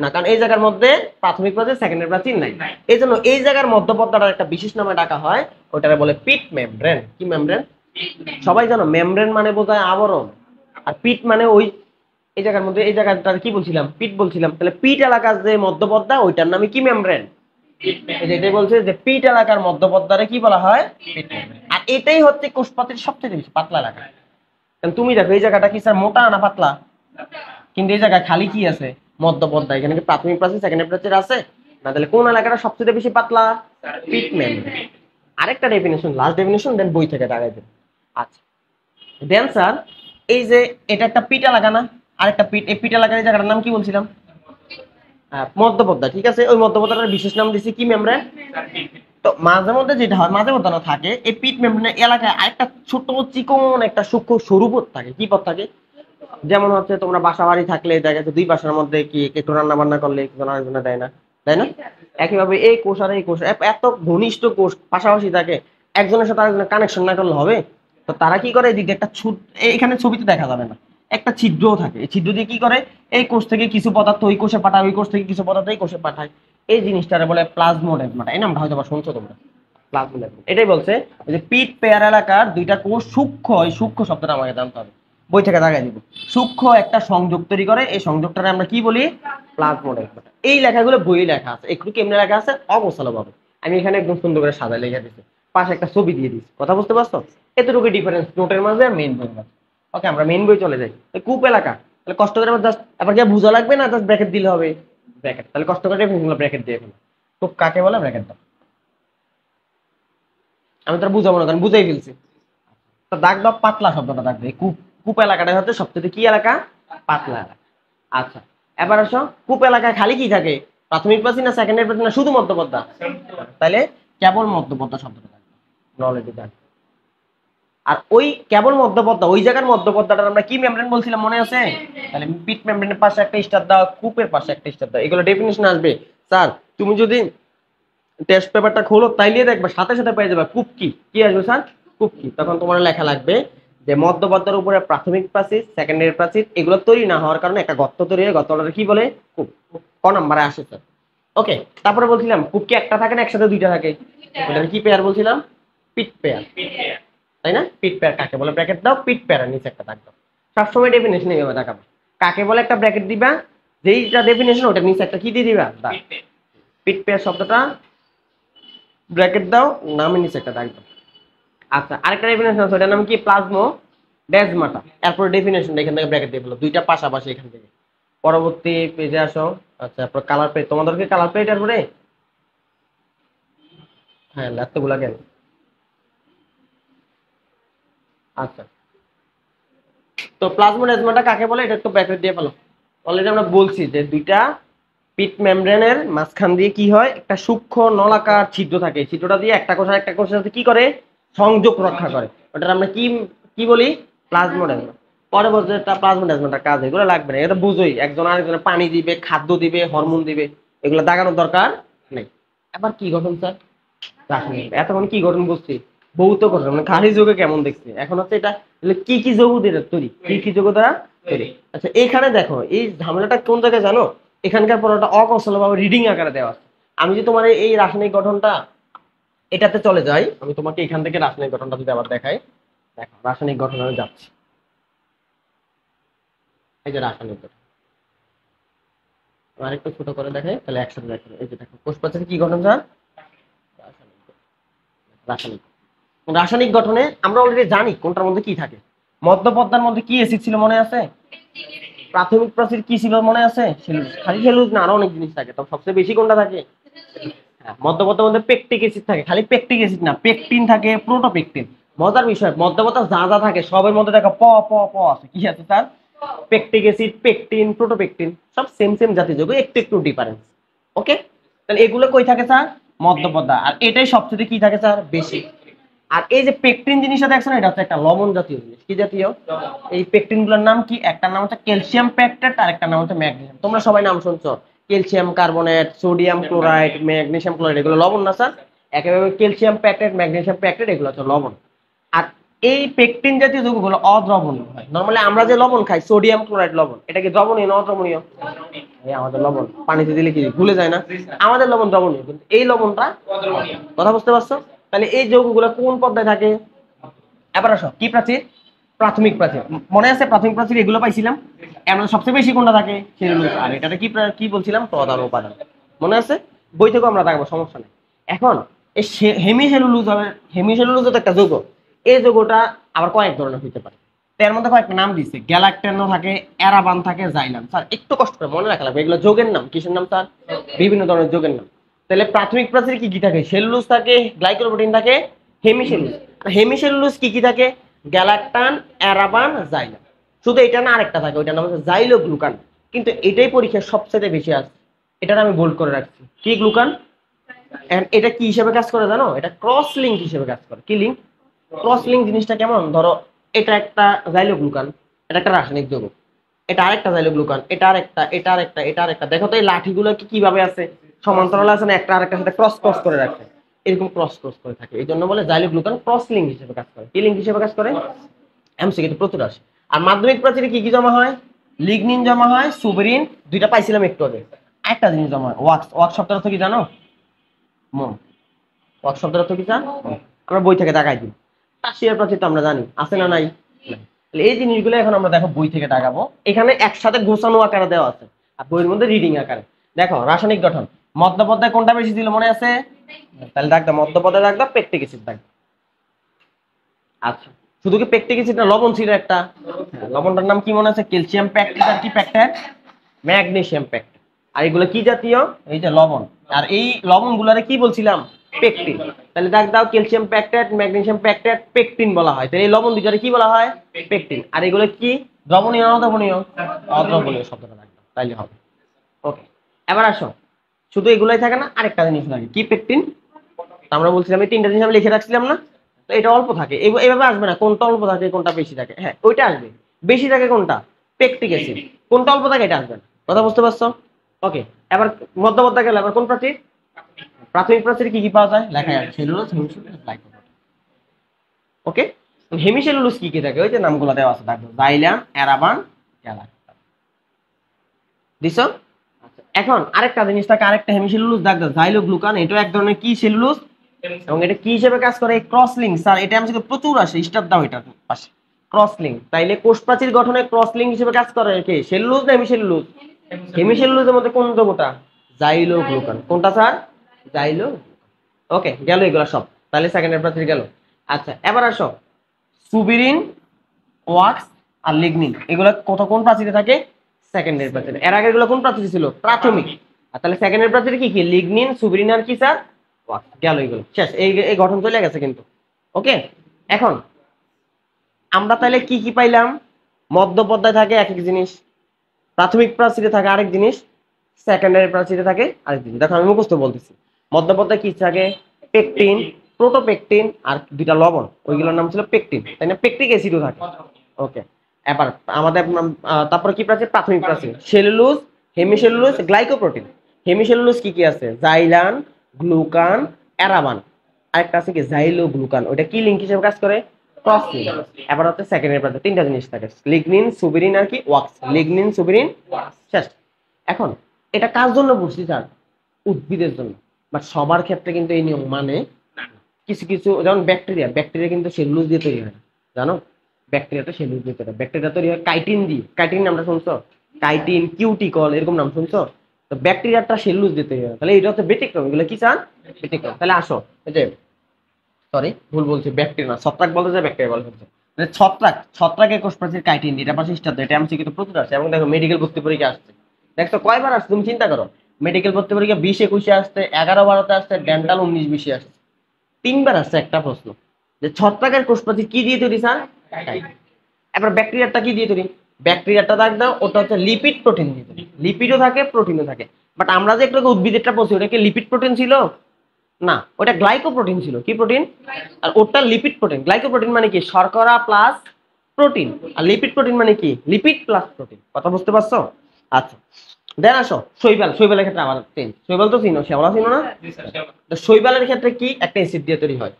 না? কারণ এই জায়গার মধ্যে প্রাথমিক প্রাচীর সেকেন্ডারি প্রাচীর নাই। এই জন্য এই জায়গার মধ্যপদ্মাটার একটা বিশেষ নামে ডাকা হয়, ওটারে বলে পিট মেমব্রেন। কি মেমব্রেন? সবাই জানো মেমব্রেন মানে বোঝায় আবরণ, আর পিট মানে ওই এই জায়গার মধ্যে, এই জায়গাটা কি বলছিলাম? পিট বলছিলাম। তাহলে পিট এলাকার যে মধ্যপদ্মা ওইটার নামে কি? মেমব্রেন। এটাই বলছে যে পিট এলাকার মধ্যপদ্মারে কি বলা হয়? Pit membrane. আর এটাই হচ্ছে কোষপ্রাচীর সবচেয়ে বেশি পাতলা এলাকা। তুমি দেখো এই জায়গাটা কি স্যার মোটা না পাতলা? কিন্তু এই জায়গায় খালি কি আছে? মধ্য পদ্মা। এখানে কি প্রাথমিক প্রাচীর সেকেন্ডারি প্রাচীর আছে না? তাহলে কোন এলাকাটা সবচেয়ে বেশি পাতলা? Pit membrane. আরেকটা ডেফিনিশন, লাস্ট ডেফিনিশন, দেন বই থেকে দাঁড়াই দেন। আচ্ছা দেন স্যার, এই যে এটা একটা পিট এলাকা না, আরেকটা পিট, এই পিট এলাকার এই জায়গাটার নাম কি বলছিলাম? মধ্য পদ্মা। ঠিক আছে, ওই মধ্য পদ্মাটার বিশেষ নাম দিছি কি? মেমব্রেন। তো মাঝে মধ্যে যেটা হয়, মাঝে মধ্যে না থাকে, এই পিট মেমব্রেনের এলাকায় আরেকটা ছোট চিকন একটা সূক্ষ্ম সরু পথ থাকে। কি পথ থাকে? যেমন হচ্ছে তোমরা বাসা বাড়ি থাকলে দেখা যাচ্ছে দুই বাসার মধ্যে কি একটু রান্না বান্না করলে একজন আরেকজনে দেয় না? তাই না? একইভাবে এই কোষ আর এই কোষ এত ঘনিষ্ঠ কোষ পাশাপাশি থাকে, একজনের সাথে আরেকজনের কানেকশন না করলে হবে? তো তারা কি করে, এদিকে একটা এখানে ছবিতে দেখা যাবে না, একটা ছিদ্রও থাকে। এই ছিদ্র দিয়ে কি করে, এই কোষ থেকে কিছু পদার্থ ওই কোষে পাঠায়, ওই কোষ থেকে কিছু পদার্থ এই কোষে পাঠায়। এই জিনিসটারে বলে প্লাজমোডেজমাটা। এই নামটা হয়তো বা শুনছো তোমরা, প্লাজমোডেজমা। এটাই বলছে যে পিট পেয়ার এলাকার দুইটা কোষ সূক্ষ্ম, এই সূক্ষ্ম শব্দটা আমাকে জানতে হবে, বই থেকে দাগাই দিব। সূক্ষ্ম একটা সংযোগ তৈরি করে, এই সংযোগটারে আমরা কি বলি? প্লাজমোডেজমাটা। এই লেখাগুলো বইয়ে লেখা আছে, একটু কেমনে লেখা আছে? অগোছালো ভাবে। আমি এখানে একদম সুন্দর করে সাজায় লেখা দিচ্ছি, পাশে একটা ছবি দিয়ে দিচ্ছি। কথা বুঝতে পারছো? এতটুকু ডিফারেন্স নোটের মাঝে আর মেইন বইয়ের মাঝে। ওকে, আমরা মেইন বই চলে যাই। কূপ এলাকা, তাহলে কষ্ট করে জাস্ট আবার কি বুঝা লাগবে না? জাস্ট ব্র্যাকেট দিলে হবে। ব্র্যাকেট, তাহলে কষ্ট করে ব্র্যাকেট দিয়ে ফেলো। কূপ কাকে বলে? ব্র্যাকেট দাও। আমি তো আর বুঝাবো না, কারণ বুঝাই ফেলছি। তো দাগ দাও, পাতলা শব্দটা দাগ দাও। কূপ, কূপ এলাকাটা হচ্ছে সবচেয়ে কি এলাকা? পাতলা এলাকা। আচ্ছা এবার আসো, কূপ এলাকায় খালি কি থাকে? প্রাথমিক প্রাচীর না সেকেন্ডারি প্রাচীর না শুধু মধ্যপদ্মা? তাহলে কেবল মধ্যপদ্মা শব্দটা থাকবে, নলেজে থাকবে। আর ওই কেবল মধ্যপদ্মা, ওই জায়গার মধ্যপদ্মাটা আমরা কি মেমব্রেন বলছিলাম মনে আছে? তাহলে পিট মেমব্রেনের পাশে একটা স্টার দাও, কূপের পাশে একটা স্টার দাও। এগুলো ডেফিনিশন আসবে স্যার। তুমি যদি টেস্ট পেপারটা খোলো তাইলে দেখবে সাথে সাথে পেয়ে যাবে কূপ কি। কি আসবে স্যার? কূপ কি। তখন তোমার লেখা লাগবে যে মধ্যপদ্মার উপরে প্রাথমিক প্রাচীর সেকেন্ডারি প্রাচীর এগুলো তৈরি না হওয়ার কারণে একটা গর্ত তৈরি হয়, গর্তটা কি বলে? কূপ। ক নাম্বারে আসে স্যার? ওকে, তারপরে বলছিলাম কূপ কি একটা থাকে না একসাথে দুইটা থাকে? ওটা কি পেয়ার বলছিলাম? পিট পেয়ার, তাই না? পিট পেয়ার কাকে বলে? ব্র্যাকেট দাও, পিট পেয়ার নিচে একটা দাগ দাও। সবসময় ডেফিনেশন এইভাবে দেখাবে। কাকে বলে একটা ব্র্যাকেট দিবা, যেইটা ডেফিনেশন ওটা নিচে একটা কি দিয়ে দিবা দাগ। পিট পেয়ার শব্দটা ব্র্যাকেট দাও, নামের নিচে একটা দাগ দাও। আচ্ছা, আরেকটা ডেফিনেশন আছে, ওটার নাম কি প্লাজমো ডেজমাটা। এরপর ডেফিনেশনটা এখান থেকে ব্র্যাকেট দিয়ে ফেলো, দুইটা পাশাপাশি এখান থেকে। পরবর্তী পেজে আসো। আচ্ছা, তারপর কালার প্লেট, তোমাদেরকে কালার প্লেট এরপরে হ্যাঁ এতগুলা কেন। আচ্ছা, তো প্লাজমোডেজমাটা কাকে বলে এটা একটু ব্র্যাকেট দিয়ে ফেলো। অলরেডি আমরা বলছি যে দুইটা পিট মেমব্রেনের মাঝখান দিয়ে কি হয়, একটা সূক্ষ্ম নলাকার ছিদ্র থাকে, ছিদ্রটা দিয়ে একটা কোষ একটা কোষের সাথে কি করে, সংযোগ রক্ষা করে। ওটা আমরা কি কি বলি, প্লাজমোডেজমা। পরবর্তীটা প্লাজমোডেজমাটার কাজ, এগুলো লাগবে না, এটা বুঝোই, একজন আরেকজনের পানি দিবে, খাদ্য দিবে, হরমোন দিবে, এগুলো দাগানোর দরকার নেই। এবার কি গঠন স্যার, রাসায়নিক। এতক্ষণ কি গঠন বুঝছি, ভৌত গঠন, মানে খালি যৌগে কেমন দেখছি। এখন হচ্ছে এটা কি কি যৌগ দিয়ে তৈরি, কি কি যৌগ দ্বারা তৈরি। আচ্ছা, এখানে দেখো এই ঝামেলাটা কোন জায়গায় জানো, এখানকার পড়াটা অকৌশলভাবে রিডিং আকারে দেওয়া আছে। আমি যদি তোমার এই রাসায়নিক গঠনটা এটাতে চলে যাই, আমি তোমাকে এখান থেকে রাসায়নিক গঠনটা যদি আবার দেখাই, দেখো রাসায়নিক গঠন আমি যাচ্ছি, এই যে রাসায়নিক গঠন আর একটু ছোট করে দেখাই, তাহলে একসাথে দেখো। এই যে দেখো কোষ প্রাচীর কি গঠন স্যার, রাসায়নিক রাসায়নিক রাসায়নিক গঠনে আমরা অলরেডি জানি কোনটার মধ্যে কি থাকে। মধ্যপদ্মার মধ্যে কি অ্যাসিড ছিল মনে আছে, প্রাথমিক প্রাচীর কি ছিল মনে আছে, সেলুলোজ। খালি সেলুলোজ না, আরো অনেক জিনিস থাকে, তো সবচেয়ে বেশি কোনটা থাকে, হ্যাঁ মধ্যপদ্মার মধ্যে পেকটিক অ্যাসিড থাকে। খালি পেকটিক অ্যাসিড না, পেকটিন থাকে, প্রোটোপেকটিন। মজার বিষয়, মধ্যপদ্মা যা যা থাকে সবের মধ্যে দেখো প প প আছে, কি আছে স্যার, পেকটিক অ্যাসিড, পেকটিন, প্রোটোপেকটিন, সব সেম সেম জাতীয় যৌগ, একটু একটু ডিফারেন্স। ওকে, তাহলে এগুলো কই থাকে স্যার, মধ্যপদ্মা। আর এটাই সবচেয়ে কি থাকে স্যার, বেশি। আর এই যে পেকটিন জিনিসটা দেখছো না, এটা হচ্ছে একটা লবণ জাতীয় জিনিস। কি জাতীয়, এই পেকটিন গুলোর নাম কি, একটা নাম হচ্ছে ক্যালসিয়াম পেকটেট আর একটা নাম হচ্ছে ম্যাগনেসিয়াম। তোমরা সবাই নাম শুনছো, calcium carbonate, sodium chloride, magnesium chloride, এগুলো লবণ না স্যার। একেবারে ক্যালসিয়াম পেকটেট, ম্যাগনেসিয়াম পেকটেট, এগুলো হচ্ছে লবণ। আর এই পেকটিন জাতীয় যৌগগুলো অদ্রবণীয় হয়। নরমালি আমরা যে লবণ খাই, সোডিয়াম ক্লোরাইড লবণ, এটা কি দ্রবণীয় না অদ্রবণীয়, এই আমাদের লবণ পানিতে দিলে কি ভুলে যায় না, আমাদের লবণ দ্রবণীয়, কিন্তু এই লবণটা কথা বুঝতে পারছো। তাহলে এই যৌগগুলো কোন পর্যায়ে থাকে, এবার আসো কি প্রাচীর, প্রাথমিক প্রাচীর। মনে আছে প্রাথমিক প্রাচীর এগুলো পাইছিলাম, এর মধ্যে সবচেয়ে বেশি কোনটা থাকে, সেলুলোজ। আর এটাতে কি কি বলছিলাম, প্রধান উপাদান। মনে আছে, বই থেকেও আমরা থাকবো, সমস্যা নেই। এখন এই হেমিসেলুলোজ হবে, হেমিসেলুলোজ তো একটা যৌগ। এই যৌগটা আবার কয়েক ধরনের হতে পারে, এর মধ্যে কয়েকটা নাম দিচ্ছে, গ্যালাকটেনও থাকে, অ্যারাবান থাকে, জাইলাম। স্যার একটু কষ্ট করে মনে রাখা লাগবে, এগুলো যৌগের নাম। কিসের নাম স্যার, বিভিন্ন ধরনের যৌগের নাম। তাহলে প্রাথমিক প্রাচীরে কি কি থাকে, সেলুলোজ থাকে, গ্লাইকোপ্রোটিন থাকে, হেমিসেলুলোজ। হেমিসেলুলোজ কি কি থাকে, গ্যালাকটান, অ্যারাবান, জাইলাম। শুধু এটা না, আরেকটা থাকে, ওইটার নাম হচ্ছে জাইলোগ্লুকান। কিন্তু এটাই পরীক্ষায় সবচেয়ে বেশি আসছে, এটা আমি বোল্ড করে রাখছি। কি গ্লুকান, এটা কি হিসেবে কাজ করে জানো, এটা ক্রস লিঙ্ক হিসেবে কাজ করে। কি লিঙ্ক, ক্রস লিঙ্ক জিনিসটা কেমন, ধরো এটা একটা জাইলোগ্লুকান, এটা একটা রাসায়নিক যৌগ, এটা আরেকটা জাইলোগ্লুকান, এটা আরেকটা, এটা আরেকটা, এটা আরেকটা। দেখো তো এই লাঠিগুলো কি কিভাবে আছে, সমান্তরাল আছে না, একটা আরেকটার সাথে ক্রস ক্রস করে রাখে, এরকম ক্রস ক্রস করে থাকে। এই জন্য বলে জাইলোগ্লুকান ক্রস লিঙ্ক হিসেবে কাজ করে। কি লিঙ্ক হিসেবে কাজ করে, এমসিকিউ প্রচুর আসে। আর মাধ্যমিক প্রাচীরে কি কি জমা হয়, লিগনিন জমা হয়, সুবেরিন, দুইটা পাইছিলাম একটু আগে। একটা জিনিস জমা হয়, ওয়াক্স। ওয়াক্স শব্দটা অর্থ কি জানো, মোম। ওয়াক্স শব্দের অর্থ কি স্যার, আমরা বই থেকে দাগাই দিই। রাশিয়ার প্রাচীর তো আমরা জানি আছে না নাই, তাহলে এই জিনিসগুলো এখন আমরা দেখো বই থেকে দাগাবো। এখানে একসাথে গোছানো আকারে দেওয়া আছে, আর বইয়ের মধ্যে রিডিং আকারে। দেখো রাসায়নিক গঠন, মধ্যপদ্মায় কোনটা বেশি ছিল মনে আছে, তাহলে দাগ দাও, মধ্যপদ্মায় দাগ দাও, পেকটিক অ্যাসিড দাগ। আচ্ছা, শুধু কি পেকটিক অ্যাসিড না, লবণ ছিল একটা, লবণটার নাম কি মনে আছে, ক্যালসিয়াম প্যাকটেট আর কি প্যাকটেট, ম্যাগনেসিয়াম প্যাকটেট। আর এগুলো কি জাতীয়, এই যে লবণ। আর এই লবণ গুলারে কি বলছিলাম, পেকটিন। তাহলে দেখ দাও, ক্যালসিয়াম প্যাকটেট, ম্যাগনেসিয়াম প্যাকটেট, পেকটিন বলা হয়। তাহলে এই লবণ দুইটারে কি বলা হয়, পেকটিন। আর এগুলো কি দ্রবণীয় না অদ্রবণীয়, অদ্রবণীয় শব্দটা রাখবে তাইলে হবে। ওকে, এবার আসো, শুধু এগুলাই থাকে না, আরেকটা জিনিস লাগে কি, পেকটিন। আমরা বলছিলাম এই তিনটা জিনিস আমি লিখে রাখছিলাম না, তো এটা অল্প থাকে, এভাবে আসবে না, কোনটা অল্প থাকে কোনটা বেশি থাকে, হ্যাঁ ওইটা আসবে। বেশি থাকে কোনটা, পেকটিক অ্যাসিড। কোনটা অল্প থাকে, এটা আসবে না। কথা বুঝতে পারছো। ওকে, এবার মধ্যপদ্মা গেল, এবার কোন প্রাচীর, প্রাথমিক প্রাচীরে কি কি পাওয়া যায়, লেখা আছে সেলুলোজ, হেমিসেলুলোজ, গ্লাইকোপ্রোটিন। ওকে, হেমিসেলুলোজ কি কি থাকে, ওই যে নামগুলো দেওয়া আছে, দেখো জাইলাম, অ্যারাবান, গ্যালাকটান দিছো। আচ্ছা, এখন আরেকটা জিনিস থাকে, আরেকটা হেমিসেলুলোজ দাগ দাও, জাইলোগ্লুকান। এটাও এক ধরনের কি সেলুলোজ, এবং এটা কি হিসেবে কাজ করে, ক্রস লিঙ্ক। স্যার এটা আমাদের প্রচুর আসে, স্টার দাও এটার পাশে, ক্রস লিঙ্ক। তাইলে কোষ প্রাচীর গঠনে ক্রস লিঙ্ক হিসেবে কাজ করে কে, সেলুলোজ না হেমিসেলুলোজ, হেমিসেলুলোজের মধ্যে কোন যৌগটা? জাইলোগ্লুকান। কোনটা স্যার? জাইলো। ওকে, গেল এগুলো সব। তাহলে সেকেন্ডের প্রাচীর গেল। আচ্ছা, এবার আসো সুবিরিন, ওয়াক্স আর লিগনিন, এগুলো কোন প্রাচীরে থাকে? সেকেন্ডের প্রাচীরে। এর আগে এগুলো কোন প্রাচীরে ছিল? প্রাথমিক। আর তাহলে সেকেন্ডের প্রাচীরে কি কি? লিগনিন, সুবিরিন আর কি স্যার? ওয়াক্স। গেল এগুলো শেষ। এই গঠন চলে গেছে কিন্তু। ওকে, এখন আমরা তাহলে কি কি পাইলাম? মধ্যপদ্মায় থাকে এক এক জিনিস, প্রাথমিক প্রাচীরে থাকে আরেক জিনিস, সেকেন্ডারি প্রাচীরে থাকে আরেক জিনিস। দেখো আমি মুখস্থ বলতেছি। মধ্যপদ্মায় কি থাকে? পেকটিন, প্রোটোপেকটিন আর দুইটা লবণ, ওইগুলোর নাম ছিল পেকটিন, তাই না? পেকটিক অ্যাসিডও থাকে। ওকে, এবার আমাদের তারপরে কি প্রাচীর? প্রাথমিক প্রাচীর। Cellulose, hemicellulose, glycoprotein. হেমিসেলুলোজ কি কি আছে? Xylan, glucan, অ্যারাবান। আরেকটা আছে কি? জাইলো গ্লুকান। ওইটা কি লিঙ্ক হিসেবে কাজ করে? Cross link. এবার হচ্ছে সেকেন্ডের প্রাচীর তিনটা জিনিস থাকে, লিগনিন, সুবিরিন আর কি? ওয়াক্স। লিগনিন, সুবিরিন, শেষ। এখন এটা কার জন্য বুঝছি স্যার? উদ্ভিদের জন্য। বাট সবার ক্ষেত্রে কিন্তু এই নিয়ম মানে কিছু কিছু, যেমন ব্যাকটেরিয়া, ব্যাকটেরিয়া কিন্তু সেলুলোজ দিয়ে তৈরি হয় না, জানো? ব্যাকটেরিয়াটা সেলুলোজ দিয়ে তৈরি হয়। ব্যাকটেরিয়া তৈরি হয় কাইটিন দিয়ে। কাইটিন নামটা শুনছো? কাইটিন, কিউটিকল, এরকম নাম শুনছো? তো ব্যাকটেরিয়াটা সেলুলোজ দিয়ে তৈরি হয়। তাহলে এটা হচ্ছে ব্যতিক্রম। এগুলো কি স্যার? ব্যতিক্রম। তাহলে আসো, এই যে সরি ভুল বলছি, ব্যাকটেরিয়া না, ছত্রাক বলতে যায় ব্যাকটেরিয়া বলা হচ্ছে। ছত্রাকের কোষ প্রাচীর কাইটিন দিয়ে, এটা পাশে স্টার, এটা এমসি কিন্তু প্রচুর আসছে। এবং দেখো মেডিকেল ভর্তি পরীক্ষা আসছে, দেখছো কয়বার আসছে তুমি চিন্তা করো। মেডিকেল ভর্তি পরীক্ষা 20-21-এ আসছে, 11-12-তে আসছে, ডেন্টাল 19-20-এ আসছে। তিনবার আসছে একটা প্রশ্ন, যে ছত্রাকের কোষ প্রাচীর কি দিয়ে তৈরি স্যার? কাইটিন। এবার ব্যাকটেরিয়াটা কি দিয়ে তৈরি? ব্যাকটেরিয়াটা দেখ দাও, ওটা হচ্ছে লিপিড প্রোটিন দিয়ে তৈরি। লিপিডও থাকে, প্রোটিনও থাকে। বাট আমরা যে একটু উদ্ভিদেরটা পড়ছি, ওটা কি লিপিড প্রোটিন ছিল? না, ওটা গ্লাইকোপ্রোটিন ছিল। কি প্রোটিন? আর ওটা লিপিড প্রোটিন। গ্লাইকোপ্রোটিন মানে কি? শর্করা প্লাস প্রোটিন। আর লিপিড প্রোটিন মানে কি? Lipid plus protein. কথা বুঝতে পারছো? আচ্ছা, দেন আসো শৈবাল। শৈবালের ক্ষেত্রে আবার চেঞ্জ। শৈবাল তো চিনো, শ্যাওলা চিনো না? তো শৈবালের ক্ষেত্রে কি একটা অ্যাসিড দিয়ে তৈরি হয়?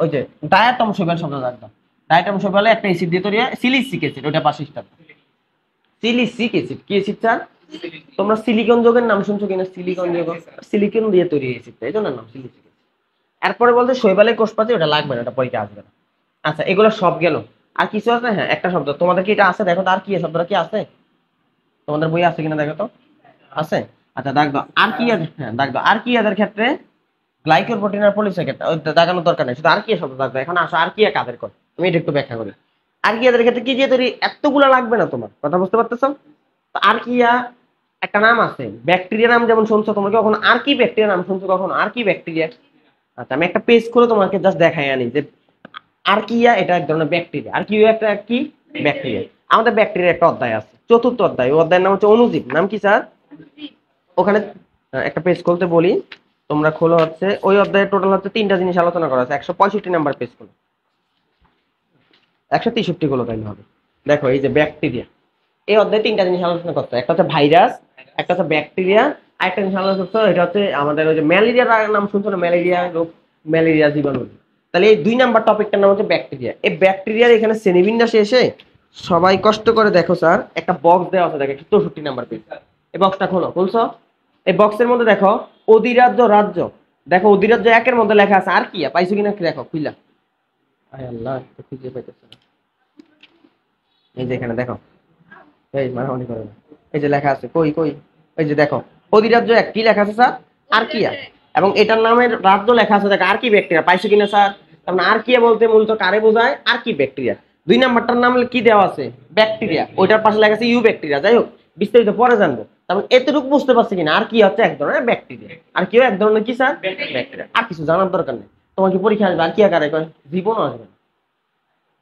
ওই যে ডায়াটম শৈবাল শব্দ রাখতাম। ডায়াটম শৈবালে একটা অ্যাসিড দিয়ে তৈরি হয়, সিলিসিক অ্যাসিড। ওটা পাশে সিলিসিক অ্যাসিড। কি অ্যাসিড স্যার? তোমরা সিলিকন যৌগের নাম শুনছো কিনা? সিলিকন যৌগ, সিলিকন দিয়ে তৈরি হয়েছে, এই জন্য নাম সিলিসিক। এরপরে বলতে শৈবালের কোষপ্রাচীর, ওটা লাগবে না, ওটা পরীক্ষা আসবে না। আচ্ছা, এগুলো সব গেল। আর কিছু আছে? হ্যাঁ, একটা শব্দ তোমাদের কি এটা আছে? দেখো তো আর কি শব্দটা কি আছে তোমাদের বই আছে কিনা, দেখো তো। আছে? আচ্ছা, দাগ দাও আর কি আছে। হ্যাঁ, দাগ দাও আর কি এদের ক্ষেত্রে? গ্লাইকোর প্রোটিন আর পলিস্যাকারাইড। ওই দাগানোর দরকার নেই, শুধু আর কি শব্দ দাগ দাও। এখন আসো আর কি কাদের করে, আমি এটা একটু ব্যাখ্যা করি। আর কি এদের ক্ষেত্রে কি দিয়ে তৈরি? এতগুলা লাগবে না তোমার, কথা বুঝতে পারতেছো? আর্কিয়া একটা নাম আছে, ব্যাকটেরিয়া নাম যেমন শুনছো তোমরা, কখন আর কি ব্যাকটেরিয়া নাম শুনছো? কখন আর কি ব্যাকটেরিয়া? আচ্ছা, আমি একটা পেজ করে তোমাকে জাস্ট দেখাই আনি যে আর্কিয়া এটা এক ধরনের ব্যাকটেরিয়া। আর কি একটা কি? ব্যাকটেরিয়া। আমাদের ব্যাকটেরিয়ার একটা অধ্যায় আছে, চতুর্থ অধ্যায়। ওই অধ্যায়ের নাম হচ্ছে অণুজীব। নাম কি স্যার? ওখানে একটা পেজ খুলতে বলি, তোমরা খোলো। হচ্ছে ওই অধ্যায়ে টোটাল হচ্ছে তিনটা জিনিস আলোচনা করা আছে। 165 নাম্বার পেজ খোলো, 163 খোলো, তাইলে হবে। দেখো এই যে ব্যাকটেরিয়া, এই অধ্যায়ে তিনটা জিনিস আলোচনা করতে হয়। একটা হচ্ছে ভাইরাস, একটা হচ্ছে ব্যাকটেরিয়া, আর একটা জিনিস আলোচনা করতে হয়, এটা হচ্ছে আমাদের ওই যে ম্যালেরিয়ার নাম শুনছো না? ম্যালেরিয়া রোগ, ম্যালেরিয়া জীবাণু। তাহলে এই 2 নাম্বার টপিকটার নাম হচ্ছে ব্যাকটেরিয়া। এই ব্যাকটেরিয়ার এখানে শ্রেণীবিন্যাসে এসে সবাই কষ্ট করে দেখো স্যার, একটা বক্স দেওয়া আছে, দেখো 64 নাম্বার পেজ। এই বক্সটা খোলো, খুলছো? এই বক্সের মধ্যে দেখো অধিরাজ্য, রাজ্য। দেখো অধিরাজ্য 1-এর মধ্যে লেখা আছে আর কি, পাইছো কিনা দেখো খুইলা। আয় আল্লাহ, খুঁজে পাইতেছে না। এই যে এখানে দেখো, এই মারামারি করে না। এই যে লেখা আছে, কই কই, এই যে দেখো অধিরাজ্য 1 কি লেখা আছে স্যার? আর্কিয়া। এবং এটার নামের রাজ্য লেখা আছে, দেখো আর কি ব্যাকটেরিয়া। পাইছো কিনা স্যার? কারণ আর্কিয়া বলতে মূলত কারে বোঝায়? আর কি ব্যাকটেরিয়া। 2 নাম্বারটার নাম কি দেওয়া আছে? ব্যাকটেরিয়া। ওইটার পাশে লেখা আছে ইউ ব্যাকটেরিয়া। যাই হোক, বিস্তারিত পরে জানবো। তারপর এতটুকু বুঝতে পারছি কিনা, আর কি হচ্ছে এক ধরনের ব্যাকটেরিয়া। আর কি এক ধরনের কি স্যার? ব্যাকটেরিয়া। আর কিছু জানার দরকার নেই। তোমার কি পরীক্ষা আসবে আর কি আকারে কয়? জীবনও আসবে না।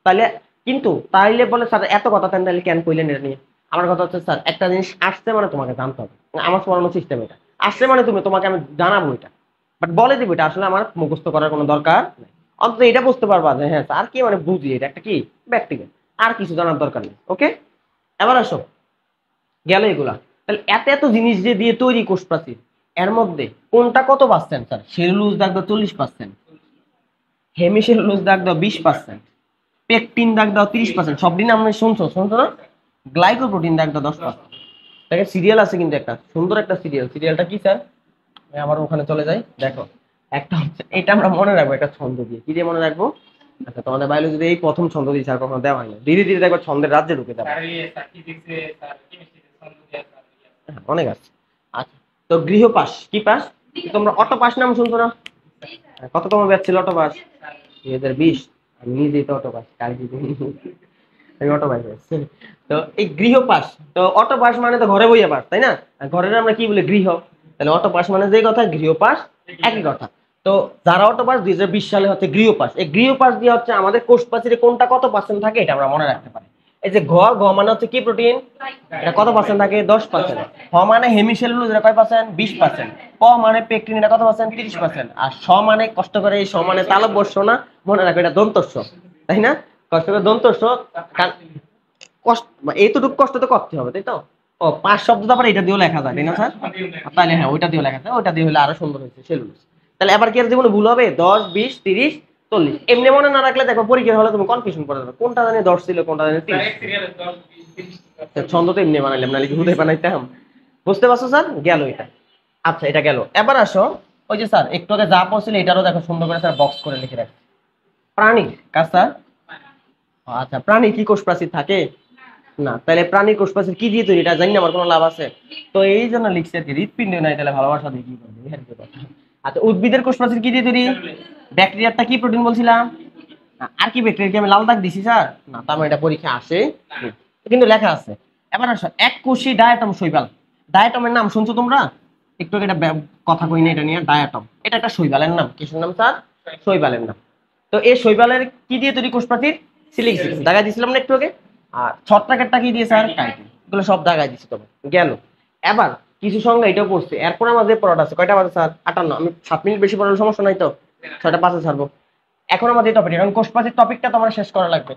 তাহলে কিন্তু তাইলে বলে স্যার এত কথা তাহলে কেন কইলেন এটা নিয়ে? আমার কথা হচ্ছে স্যার, একটা জিনিস আসছে মানে তোমাকে জানতে হবে। আমার পড়ানোর সিস্টেম এটা। আসছে মানে তোমাকে আমি জানাবো এটা, বাট বলে দিব এটা আসলে আমার মুখস্থ করার কোনো দরকার নেই। অন্তত এটা বুঝতে পারবা যে হ্যাঁ স্যার কি মানে বুঝি এটা একটা কি ব্যাকটেরিয়া, আর কিছু জানার দরকার নেই। ওকে, এবার আসো, গেল এগুলা। তাহলে এত এত জিনিস যে দিয়ে তৈরি কোষ প্রাচীর, এর মধ্যে কোনটা কত পার্সেন্ট স্যার? সেলুলোজ দাগ দাও 40%, হেমিসেলুলোজ দাগ দাও 20%, পেকটিন দাগ দাও 30%। সব দিন আমরা শুনছো না? গ্লাইকোপ্রোটিন দাগ দাও 10%। দেখে সিরিয়াল আছে কিন্তু, একটা সুন্দর একটা সিরিয়াল। সিরিয়ালটা কি স্যার? আমি আবার ওখানে চলে যাই। দেখো একটা হচ্ছে, এটা আমরা মনে রাখবো একটা ছন্দ দিয়ে। কি দিয়ে মনে রাখবো? আচ্ছা, তোমাদের বায়োলজিতে এই প্রথম ছন্দ দিয়ে স্যার কখনো দেওয়া হয় না। ধীরে ধীরে দেখো ছন্দের রাজ্যে ঢুকে যাবে। অনেক আছে। আচ্ছা, তো গৃহপাশ কি পাশ? তোমরা অটো পাস নাম শুনছো না? কততম ব্যাচ ছিল অটো পাস? 2020। আমি নিজেই তো অটো পাস, কাল আমি অটো পাস। তো এই গৃহপাশ, তো অটো পাস মানে তো ঘরে বইয়া পাস, তাই না? আর ঘরের আমরা কি বলি? গৃহ। তাহলে অটো পাস মানে যে কথা, গৃহপাশ একই কথা। তো যারা অটো পাস 2020 সালে হচ্ছে গৃহপাশ, এই গৃহপাশ দিয়ে হচ্ছে আমাদের কোষ প্রাচীরে কোনটা কত পার্সেন্ট থাকে এটা আমরা মনে রাখতে পারি। এই যে ঘ মানে হচ্ছে কি প্রোটিন, এটা কত পার্সেন্ট থাকে? 10%। হ মানে হেমিসেলুলোজ, এটা কয় পার্সেন্ট? 20%। প মানে পেকটিন, এটা কত পার্সেন্ট? 30%। আর স মানে কষ্ট করে, এই স মানে তালব্য স না, মনে রাখো এটা দন্তস্ব, তাই না? কষ্ট করে দন্তস্ব। কষ্ট এইটুকু কষ্ট তো করতে হবে, তাই তো? ও 5 শব্দ তো আবার এটা দিয়েও লেখা যায়, তাই না স্যার? তাহলে হ্যাঁ, ওইটা দিয়েও লেখা যায়, ওইটা দিয়ে হলে আরো সুন্দর হয়েছে সেলুলোজ। তাহলে এবার কি আর জীবনে ভুল হবে? 10, 20, 30, 40 এমনি মনে না রাখলে দেখো পরীক্ষার হলে তুমি কনফিউশন করে যাবে, কোনটা জানি 10 ছিল, কোনটা জানি 30। ছন্দ তো এমনি বানাইলাম, নাহলে কি হুদে বানাইতাম? বুঝতে পারছো স্যার? গেল এটা। আচ্ছা, এটা গেল। এবার আসো, ওই যে স্যার একটু আগে যা পড়ছিল এটারও দেখো সুন্দর করে স্যার বক্স করে লিখে রাখছি। প্রাণী কার স্যার? আচ্ছা, প্রাণী কি কোষ প্রাচীর থাকে? না। তাহলে প্রাণীর কোষ প্রাচীর কি দিয়ে তৈরি এটা জানি না, আমার কোনো লাভ আছে? তো এই জন্য লিখছি আর কি, হৃৎপিণ্ড নাই, তাহলে ভালোবাসা দিয়ে কি করবে, এই আর কি কথা। আচ্ছা, উদ্ভিদের কোষ প্রাচীর কি দিয়ে তৈরি? ব্যাকটেরিয়াটা কি প্রোটিন বলছিলাম? আর কি ব্যাকটেরিয়া? কি আমি লাল দাগ দিছি স্যার? না, তার মানে এটা পরীক্ষা আসে কিন্তু লেখা আছে। এবার আসো, এক কোষী ডায়াটম শৈবাল। ডায়াটমের নাম শুনছো তোমরা? একটু আগে এটা কথা কই না এটা নিয়ে, ডায়াটম এটা একটা শৈবালের নাম। কিসের নাম স্যার? শৈবালের নাম। তো এই শৈবালের কি দিয়ে তৈরি কোষ প্রাচীর? সিলিক অ্যাসিড দাগাই দিছিলাম না একটু আগে। আর ছত্রাকেরটা কি দিয়ে স্যার? কাইটিন। এগুলো সব দাগাই দিছি তোমার, গেল। এবার কিছু সংজ্ঞা এটাও পড়ছে, এরপর আমাদের পড়াটা আছে কয়টা বাজে স্যার? 58। আমি 7 মিনিট বেশি পড়ার সমস্যা নাই তো? 6টা 5-এ ছাড়বো। এখন আমাদের টপিক, এখন কোষ প্রাচীর টপিকটা তোমার শেষ করা লাগবে।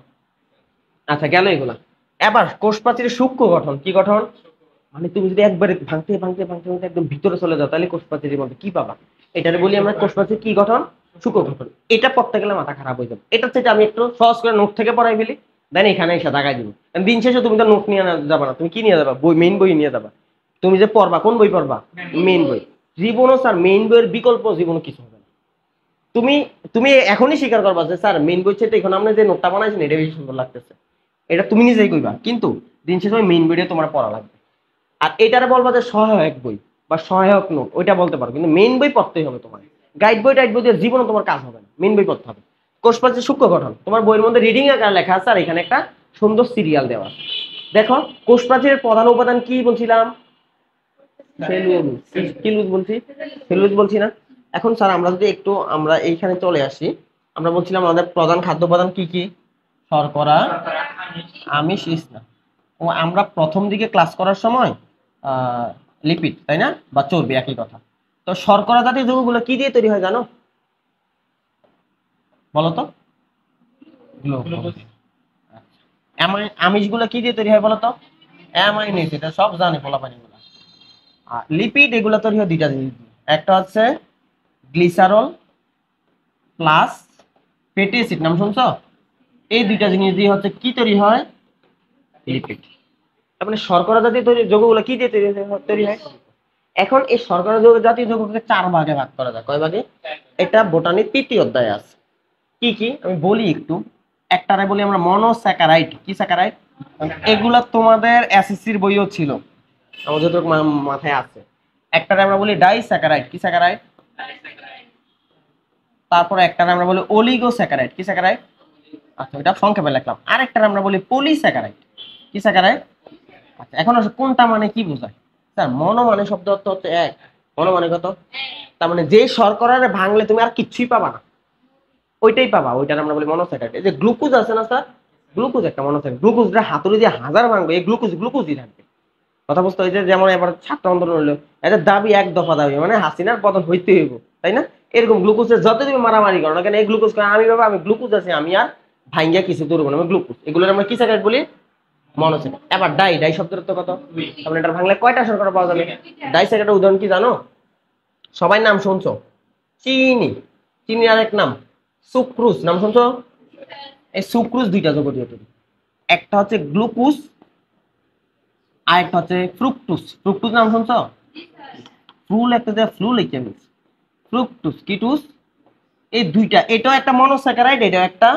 আচ্ছা, গেল এগুলা। এবার কোষ প্রাচীরের সূক্ষ্ম গঠন কি গঠন? মানে তুমি যদি একবারে ভাঙতে ভাঙতে ভাঙতে ভাঙতে একদম ভিতরে চলে যাও, তাহলে কোষ প্রাচীরের মধ্যে কি পাবা? এটারে বলি আমরা কোষ প্রাচীর কি গঠন? সূক্ষ্ম গঠন। এটা পড়তে গেলে মাথা খারাপ হয়ে যাবে, এটা থেকে আমি একটু সহজ করে নোট থেকে পড়াই ফেলি, দেন এখানে এসে দাগাই দিব। দিন শেষে তুমি তো নোট নিয়ে যাবা না, তুমি কি নিয়ে যাবা? বই, মেইন বই নিয়ে যাবা। তুমি যে পড়বা কোন বই পড়বা? মেইন বই। জীবনও স্যার মেইন বইয়ের বিকল্প জীবনও কিছু হবে না। তুমি তুমি এখনই স্বীকার করবা যে স্যার মেইন বই চেয়ে এখন আপনি যে নোটটা বানাইছেন এটা বেশি সুন্দর লাগতেছে, এটা তুমি নিজেই কইবা, কিন্তু দিন শেষে ওই মেইন বইটা তোমার পড়া লাগবে। আর এটারে বলবা যে সহায়ক বই বা সহায়ক নোট, ওইটা বলতে পারো, কিন্তু মেইন বই পড়তেই হবে তোমার। গাইড বই টাইড বই দিয়ে জীবনে তোমার কাজ হবে না, মেইন বই পড়তে হবে। কোষ প্রাচীর সূক্ষ্ম গঠন তোমার বইয়ের মধ্যে রিডিং আকারে লেখা আছে, আর এখানে একটা সুন্দর সিরিয়াল দেওয়া আছে। দেখো, কোষ প্রাচীরের প্রধান উপাদান কি বলছিলাম? সেলুলোজ। কি লুজ বলছি? সেলুলোজ বলছি না? এখন স্যার আমরা যদি একটু আমরা এইখানে চলে আসি, আমরা বলছিলাম আমাদের প্রধান খাদ্য উপাদান কি কি? শর্করা, আমিষ, স্নেহ। ও আমরা প্রথম দিকে ক্লাস করার সময় লিপিড, তাই না, বা চর্বি, একই কথা। তো শর্করা জাতীয় যৌগগুলো কি দিয়ে তৈরি হয় জানো? বলো তো? গ্লুকোজ। আমিষগুলো কি দিয়ে তৈরি হয় বলো তো? Amino acid. এটা সব জানে পোলাপানি গুলা। আর লিপিড এগুলো তৈরি হয় দুইটা জিনিস দিয়ে। একটা হচ্ছে গ্লিসারল প্লাস ফ্যাটি অ্যাসিড, নাম শুনছো? এই দুইটা জিনিস দিয়ে হচ্ছে কি তৈরি হয়? লিপিড। তার মানে শর্করা জাতীয় যৌগগুলো কি দিয়ে তৈরি হয়? এখন এই শর্করা জাতীয় যৌগকে 4 ভাগে ভাগ করা যায়। কয় ভাগে? এটা বোটানির 3য় অধ্যায়ে আছে। কি কি আমি বলি একটু। একটারে বলি আমরা মনোস্যাকারাইড। কি স্যাকারাইড? এগুলা তোমাদের এসএসসির বইও ছিল, আমার যতটুকু মাথায় আছে। একটারে আমরা বলি ডাইস্যাকারাইড। কি স্যাকারাইড? তারপরে একটারে আমরা বলি অলিগোস্যাকারাইড। কি স্যাকারাইড? আচ্ছা, এটা সংক্ষেপে লিখলাম। আরেকটারে আমরা বলি পলিস্যাকারাইড। কি স্যাকারাইড? আচ্ছা, এখন আসলে কোনটা মানে কি বোঝায়? স্যার মনো মানে শব্দ অর্থ হচ্ছে এক, মনো মানে কত? তার মানে যে শর্করারে ভাঙলে তুমি আর কিচ্ছুই পাবা না, ওইটাই পাবা, ওইটার আমরা বলি মনোস্যাকারাইড। এই যে গ্লুকোজ আছে না স্যার, গ্লুকোজ একটা মনোস্যাকারাইড। গ্লুকোজটা হাতুড়ি দিয়ে হাজার ভাঙবে, এই গ্লুকোজই থাকবে। কথা বুঝতে হয়েছে? যেমন এবার ছাত্র আন্দোলন হলো, এদের দাবি এক দফা দাবি, মানে হাসিনার পতন হইতে হইব, তাই না? এরকম গ্লুকোজের যত তুমি মারামারি করো না কেন, এই গ্লুকোজ আমি বাবা আমি গ্লুকোজ আছে, আমি আর ভাঙ্গিয়া কিছু করবো না, আমি গ্লুকোজ। এগুলোর আমরা কি স্যাকারাইড বলি? মনোস্যাকারাইড। এবার ডাই, ডাই শব্দের তো কত? তাহলে এটা ভাঙলে কয়টা শর্করা পাওয়া যাবে? ডাইস্যাকারাইডের উদাহরণ কি জানো? সবাই নাম শুনছো? চিনি। চিনি আরেক নাম সুক্রোজ, নাম শুনছো? এই সুক্রোজ দুইটা যৌগ দিয়ে তৈরি। একটা হচ্ছে গ্লুকোজ, আর একটা হচ্ছে ফ্রুকটোজ। ফ্রুকটোজ নাম শুনছো? ফ্লু একটা যে ফ্লু লিখে নিস, ফ্রুকটোজ কি টুস। এই দুইটা, এটাও একটা মনোস্যাকারাইড, এটাও একটা।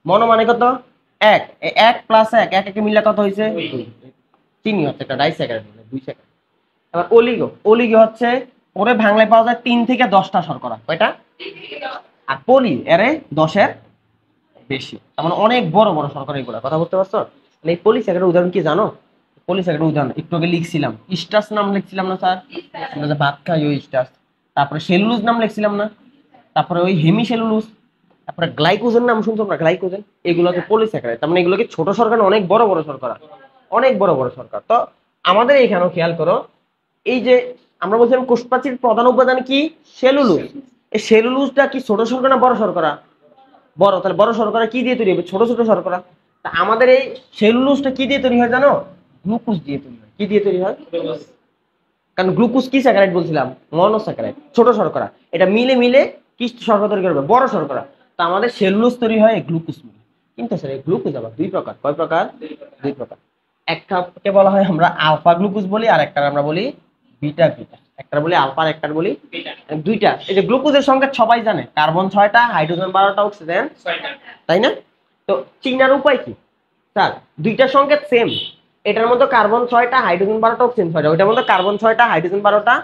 মনো মানে কত? এক। এক প্লাস এক, এক একে মিলে কত হয়েছে? চিনি হচ্ছে একটা ডাইস্যাকারাইড, মানে দুই স্যাকারাইড। এবার অলিগো, অলিগো হচ্ছে ওরে ভাঙলে পাওয়া যায় 3 থেকে 10টা শর্করা, কয়টা? আর পলি এরে 10-এর বেশি, তার মানে অনেক বড় বড় শর্করা এগুলো, কথা বুঝতে পারছো? এই পলিস্যাকারাইডের উদাহরণ কি জানো? পলিস্যাকারাইডের উদাহরণ একটু আগে লিখছিলাম, স্টার্চ নাম লিখছিলাম না স্যার, আমরা যে ভাত খাই ওই স্টার্চ। তারপরে সেলুলোজ নাম লিখছিলাম না, তারপরে ওই হেমিসেলুলোজ, তারপরে গ্লাইকোজেন নাম শুনছো না, গ্লাইকোজেন, এগুলো হচ্ছে পলিস্যাকারাইড। তার মানে এগুলো কি ছোট শর্করা না অনেক বড় বড় শর্করা, অনেক বড় বড় শর্করা। তো আমাদের এখানেও খেয়াল করো, এই যে আমরা বলছিলাম কোষপ্রাচীর প্রধান উপাদান কি? সেলুলোজ। এই সেলুলোজটা কি ছোট শর্করা না বড় শর্করা? বড়। তাহলে বড় শর্করা কি দিয়ে তৈরি হবে? ছোট ছোট শর্করা। তা আমাদের এই সেলুলোজটা কি দিয়ে তৈরি হয় জানো? গ্লুকোজ দিয়ে তৈরি হয়। কি দিয়ে তৈরি হয়? কারণ গ্লুকোজ কি স্যাকারাইড বলছিলাম? মনোস্যাকারাইড, ছোট শর্করা। এটা মিলে মিলে কি শর্করা তৈরি করবে? বড় শর্করা। তো আমাদের সেলুলোজ তৈরি হয় গ্লুকোজ মিলে। কিন্তু স্যার এই গ্লুকোজ আবার দুই প্রকার। কয় প্রকার? দুই প্রকার। একটাকে বলা হয় আমরা আলফা গ্লুকোজ বলি, আর একটা আমরা বলি বিটা গ্লুকোজ। একটা বলি আলফা, আর একটা বলি দুইটা। এই যে গ্লুকোজের সংখ্যা সবাই জানে, কার্বন 6টা, হাইড্রোজেন 12টা, অক্সিজেন 6টা, তাই না? তো চিনার উপায় কি স্যার? দুইটার সংকেত সেম, এটার মধ্যে কার্বন 6টা, হাইড্রোজেন 12টা, অক্সিজেন 6টা, ওইটার মধ্যে কার্বন 6টা, হাইড্রোজেন 12টা,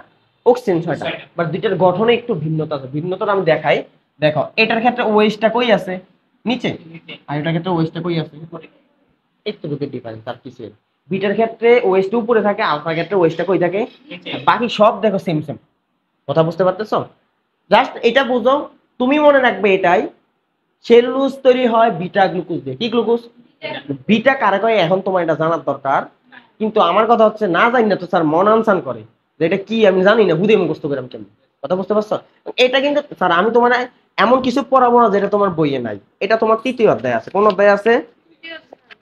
অক্সিজেন 6টা। বাট দুইটার গঠনে একটু ভিন্নতা আছে। ভিন্নতাটা আমি দেখাই। দেখো এটার ক্ষেত্রে ওএইচটা কই আছে? নিচে। আর এটার ক্ষেত্রে ওএইচটা কই আছে? একটু ডিফারেন্স, আর কিছু। বিটার ক্ষেত্রে ওএইচটা উপরে থাকে, আলফার ক্ষেত্রে ওএইচটা কই থাকে? বাকি সব দেখো সেম সেম। কথা বুঝতে পারতেছো? জাস্ট এটা বুঝো, তুমি মনে রাখবে এটাই, সেলুলোজ তৈরি হয় বিটা গ্লুকোজ দিয়ে। কি গ্লুকোজ? বিটা কারে কয় এখন তোমার এটা জানার দরকার। কিন্তু আমার কথা হচ্ছে না জানি না তো স্যার মন আনসান করে যে এটা কি আমি জানি না, বুঝে মুখস্থ করে আমি কেমন। কথা বুঝতে পারছো? এটা কিন্তু স্যার আমি তোমার এমন কিছু পড়াবো না যেটা তোমার বইয়ে নাই। এটা তোমার 3য় অধ্যায় আছে। কোন অধ্যায় আছে?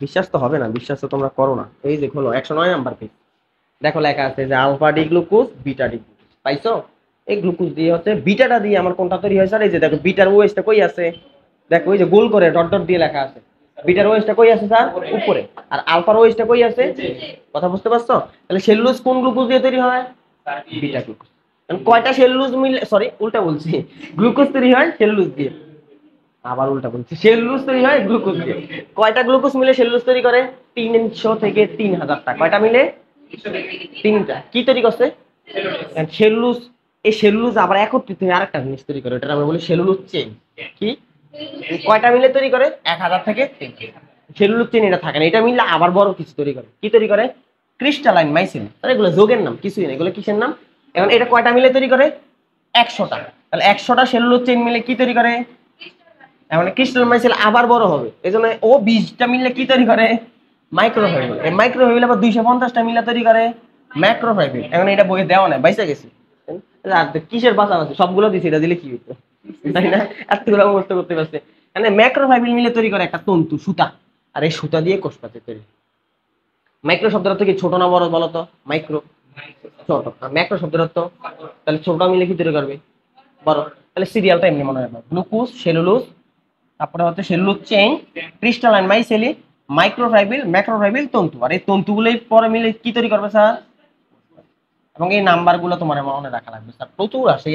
বিশ্বাস তো হবে না, বিশ্বাস তো তোমরা করো না। এই যে হলো 109 নাম্বার পেজ, দেখো লেখা আছে যে alpha D glucose, beta D glucose. পাইছো? এই গ্লুকোজ দিয়ে হচ্ছে বিটাটা দিয়ে আমার কোনটা তৈরি হয় স্যার? এই যে দেখো বিটার ওএইচটা কই আছে? দেখো ওই যে গোল করে ডট ডট দিয়ে লেখা আছে। বিটার ওএইচটা কই আছে স্যার? উপরে। আর আলফার ওএইচটা কই আছে? কথা বুঝতে পারছো? তাহলে সেলুলোজ কোন গ্লুকোজ দিয়ে তৈরি হয়? Beta glucose. কয়টা সেলুলোজ মিলে, সরি উল্টা বলছি, গ্লুকোজ তৈরি হয় সেলুলোজ দিয়ে। আবার উল্টা বলছি, সেলুলোজ তৈরি হয় গ্লুকোজ দিয়ে। কয়টা গ্লুকোজ মিলে সেলুলোজ তৈরি করে? 300 থেকে 3000টা। কয়টা মিলে? 3টা। কি তৈরি করছে? সেলুলোজ। এই সেলুলোজ আবার একত্রিত হয়ে আরেকটা জিনিস তৈরি করে, এটা আমরা বলি সেলুলোজ চেইন। কি? কয়টা মিলে তৈরি করে? 1000 থেকে 3000। সেলুলোজ চেইন এটা থাকে না, এটা মিলে আবার বড় কিছু তৈরি করে। কি তৈরি করে? Crystalline mycin. তাহলে এগুলো যোগের নাম, কিছুই না, এগুলো কিসের নাম? এখন এটা কয়টা মিলে তৈরি করে? 100টা। তাহলে 100টা সেলুলোজ চেইন মিলে কি তৈরি করে? মানে ক্রিস্টালাইন মাইসিন আবার বড় হবে, এজন্য ও 20টা মিলে কি তৈরি করে? মাইক্রোফাইবিল। এই মাইক্রোফাইবিল আবার 250টা মিলে তৈরি করে ম্যাক্রোফাইবিল। এখন এটা বইয়ে দেওয়া নাই, বাইসা গেছে। আর কিসের বাঁচা আছে? সবগুলো দিছি, এটা দিলে কি হইতো, তাই না? এতগুলো মুখস্থ করতে পারছে। মানে ম্যাক্রোফাইবিল মিলে তৈরি করে একটা তন্তু, সুতা। আর এই সুতা দিয়ে কোষপ্রাচীর তৈরি। মাইক্রো শব্দের অর্থ কি? ছোট না বড় বলো তো? মাইক্রো ছোট, আর ম্যাক্রো শব্দের অর্থ? তাহলে ছোটটা মিলে কি তৈরি করবে? বড়। তাহলে সিরিয়ালটা এমনি মনে রাখবে, গ্লুকোজ, সেলুলোজ, তারপরে হচ্ছে সেলুলোজ চেইন, ক্রিস্টালাইন মাইসেলি, মাইক্রোফাইবিল, ম্যাক্রোফাইবিল, তন্তু। আর এই তন্তুগুলোই পরে মিলে কি তৈরি করবে স্যার? এবং এই নাম্বারগুলো তোমার মনে রাখা লাগবে স্যার, প্রচুর আসে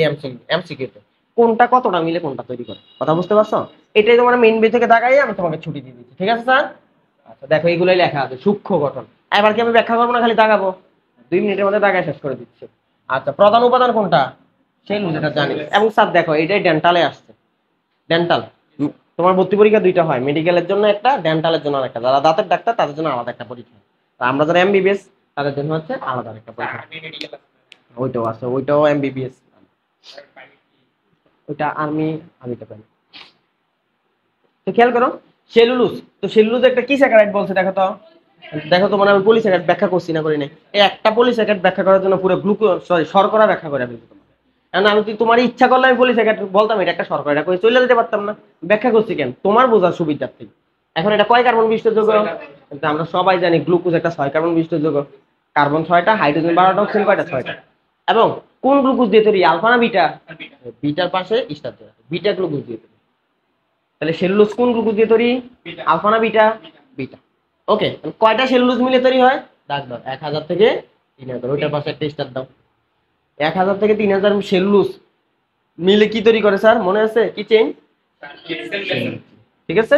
এমসিকিউতে, কোনটা কতটা মিলে কোনটা তৈরি করে। কথা বুঝতে পারছো? এটাই তোমার মেইন বই থেকে দাগাই আমি তোমাকে ছুটি দিয়ে দিচ্ছি, ঠিক আছে স্যার? আচ্ছা দেখো এইগুলোই লেখা আছে, সূক্ষ্ম গঠন। এবার কি আমি ব্যাখ্যা করবো না, খালি দাগাবো? 2 মিনিটের মধ্যে দাগায় শেষ করে দিচ্ছি। আচ্ছা, প্রধান উপাদান কোনটা? সেলুলোজ, এটা জানি। এবং স্যার দেখো এটাই ডেন্টালে আসছে। ডেন্টাল তোমার ভর্তি পরীক্ষা দুইটা হয়, মেডিকেলের জন্য একটা, ডেন্টালের জন্য আরেকটা। যারা দাঁতের ডাক্তার তাদের জন্য আলাদা একটা পরীক্ষা। আর আমরা যারা এমবিবিএস তাদের জন্য হচ্ছে আলাদা একটা পরীক্ষা। ওইটাও আছে, ওইটাও এমবিবিএস। ওইটা আর্মিতে পাই। তো খেয়াল করো সেলুলোজ। তো সেলুলোজ একটা কি স্যাকারাইড বলছে দেখো তো? দেখো তো, মানে আমি পলিস্যাকারাইড ব্যাখ্যা করছি না করি নাই? এই একটা পলিস্যাকারাইড ব্যাখ্যা করার জন্য পুরো গ্লুকোজ, সরি শর্করা ব্যাখ্যা করে আমি তোমার। কারণ আমি তোমার ইচ্ছা করলে আমি পলিস্যাকারাইড বলতাম এটা একটা শর্করা, এটা করে চলে যেতে পারতাম না। ব্যাখ্যা করছি কেন? তোমার বোঝার সুবিধার্থে। এখন এটা কয় কার্বন বিশিষ্ট যৌগ? কিন্তু আমরা সবাই জানি গ্লুকোজ একটা 6 কার্বন বিশিষ্ট যৌগ। কার্বন 6টা, হাইড্রোজেন 12টা, অক্সিজেন কয়টা? 6টা। এবং কোন গ্লুকোজ দিয়ে তৈরি? আলফা না বিটা? বিটার পাশে স্টার দেওয়া, বিটা গ্লুকোজ দিয়ে তৈরি। তাহলে সেলুলোজ কোন গ্লুকোজ দিয়ে তৈরি? আলফা না বিটা? বিটা। ওকে, কয়টা সেলুলোজ মিলে তৈরি হয়? দাগ দাও, 1000 থেকে 3000। ওইটার পাশে একটা স্টার দাও। 1000 থেকে 3000 সেলুলোজ মিলে কি তৈরি করে স্যার? মনে আছে কি চেইন? ঠিক আছে,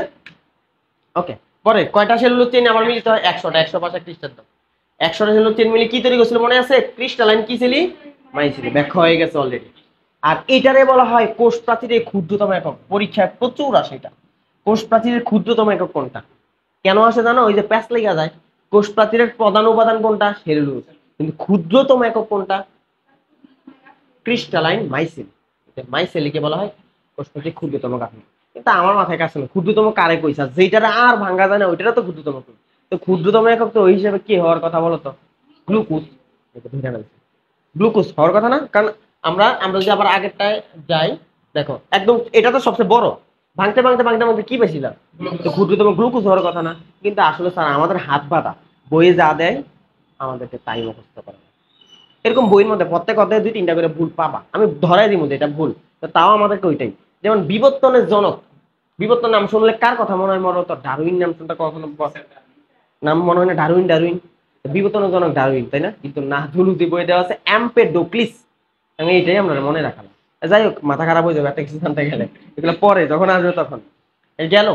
ওকে। পরে কয়টা সেলুলোজ চেইন আবার মিলিত হয়? 100টা। 100 পাশে একটা স্টার দাও। 100 চেন মিলে কি তৈরি করছিল মনে আছে? ক্রিস্টালাইন কি ছিল? মাইসিল। ব্যাখ্যা হয়ে গেছে অলরেডি। আর এটারে বলা হয় কোষ প্রাচীরের ক্ষুদ্রতম একক। পরীক্ষায় প্রচুর আসে এটা। কোষ প্রাচীরের ক্ষুদ্রতম একক কোনটা? কেন আসে জানো? ওই যে প্যাচ লেগে যায়। কোষ প্রাচীরের প্রধান উপাদান কোনটা? সেলুলোজ। কিন্তু ক্ষুদ্রতম একক কোনটা? ক্রিস্টালাইন মাইসিল। মাইসেলকে বলা হয় কোষ প্রাচীরের ক্ষুদ্রতম গাঠনিক। কিন্তু আমার মাথায় কাছে না ক্ষুদ্রতম কারে কইছা, যেটারা আর ভাঙা যায় না ওইটারা তো ক্ষুদ্রতম। তো ক্ষুদ্রতম একক তো ওই হিসাবে কি হওয়ার কথা বলো তো? গ্লুকোজ। গ্লুকোজ হওয়ার কথা না? কারণ আমরা আমরা যদি আবার আগেরটায় যাই, দেখো একদম এটা তো সবচেয়ে বড়। ভাঙতে ভাঙতে ভাঙতে ভাঙতে কি পেয়েছিলাম? তো ক্ষুদ্রতম গ্লুকোজ হওয়ার কথা না? কিন্তু আসলে স্যার আমাদের হাত বাঁধা, বইয়ে যা দেয় আমাদেরকে তাই মুখস্থ করে। এরকম বইয়ের মধ্যে প্রত্যেক অধ্যায়ে 2-3টা করে ভুল পাবা, আমি ধরাই দিব যে এটা ভুল। তো তাও আমাদেরকে ওইটাই। যেমন বিবর্তনের জনক, বিবর্তন নাম শুনলে কার কথা মনে হয়? মনে হতো ডারউইন নাম শুনতে কখনো নাম মনে হয় না? ডারউইন ডারউইন বিবর্তনের জনক ডারউইন, তাই না? কিন্তু না, জুলজি বইয়ে দেওয়া আছে এম্পেডোক্লিস। আমি এইটাই আমরা মনে রাখালাম। যাই হোক, মাথা খারাপ হয়ে যাবে একটা কিছু জানতে গেলে, এগুলো পরে যখন আসবে তখন। এই গেল।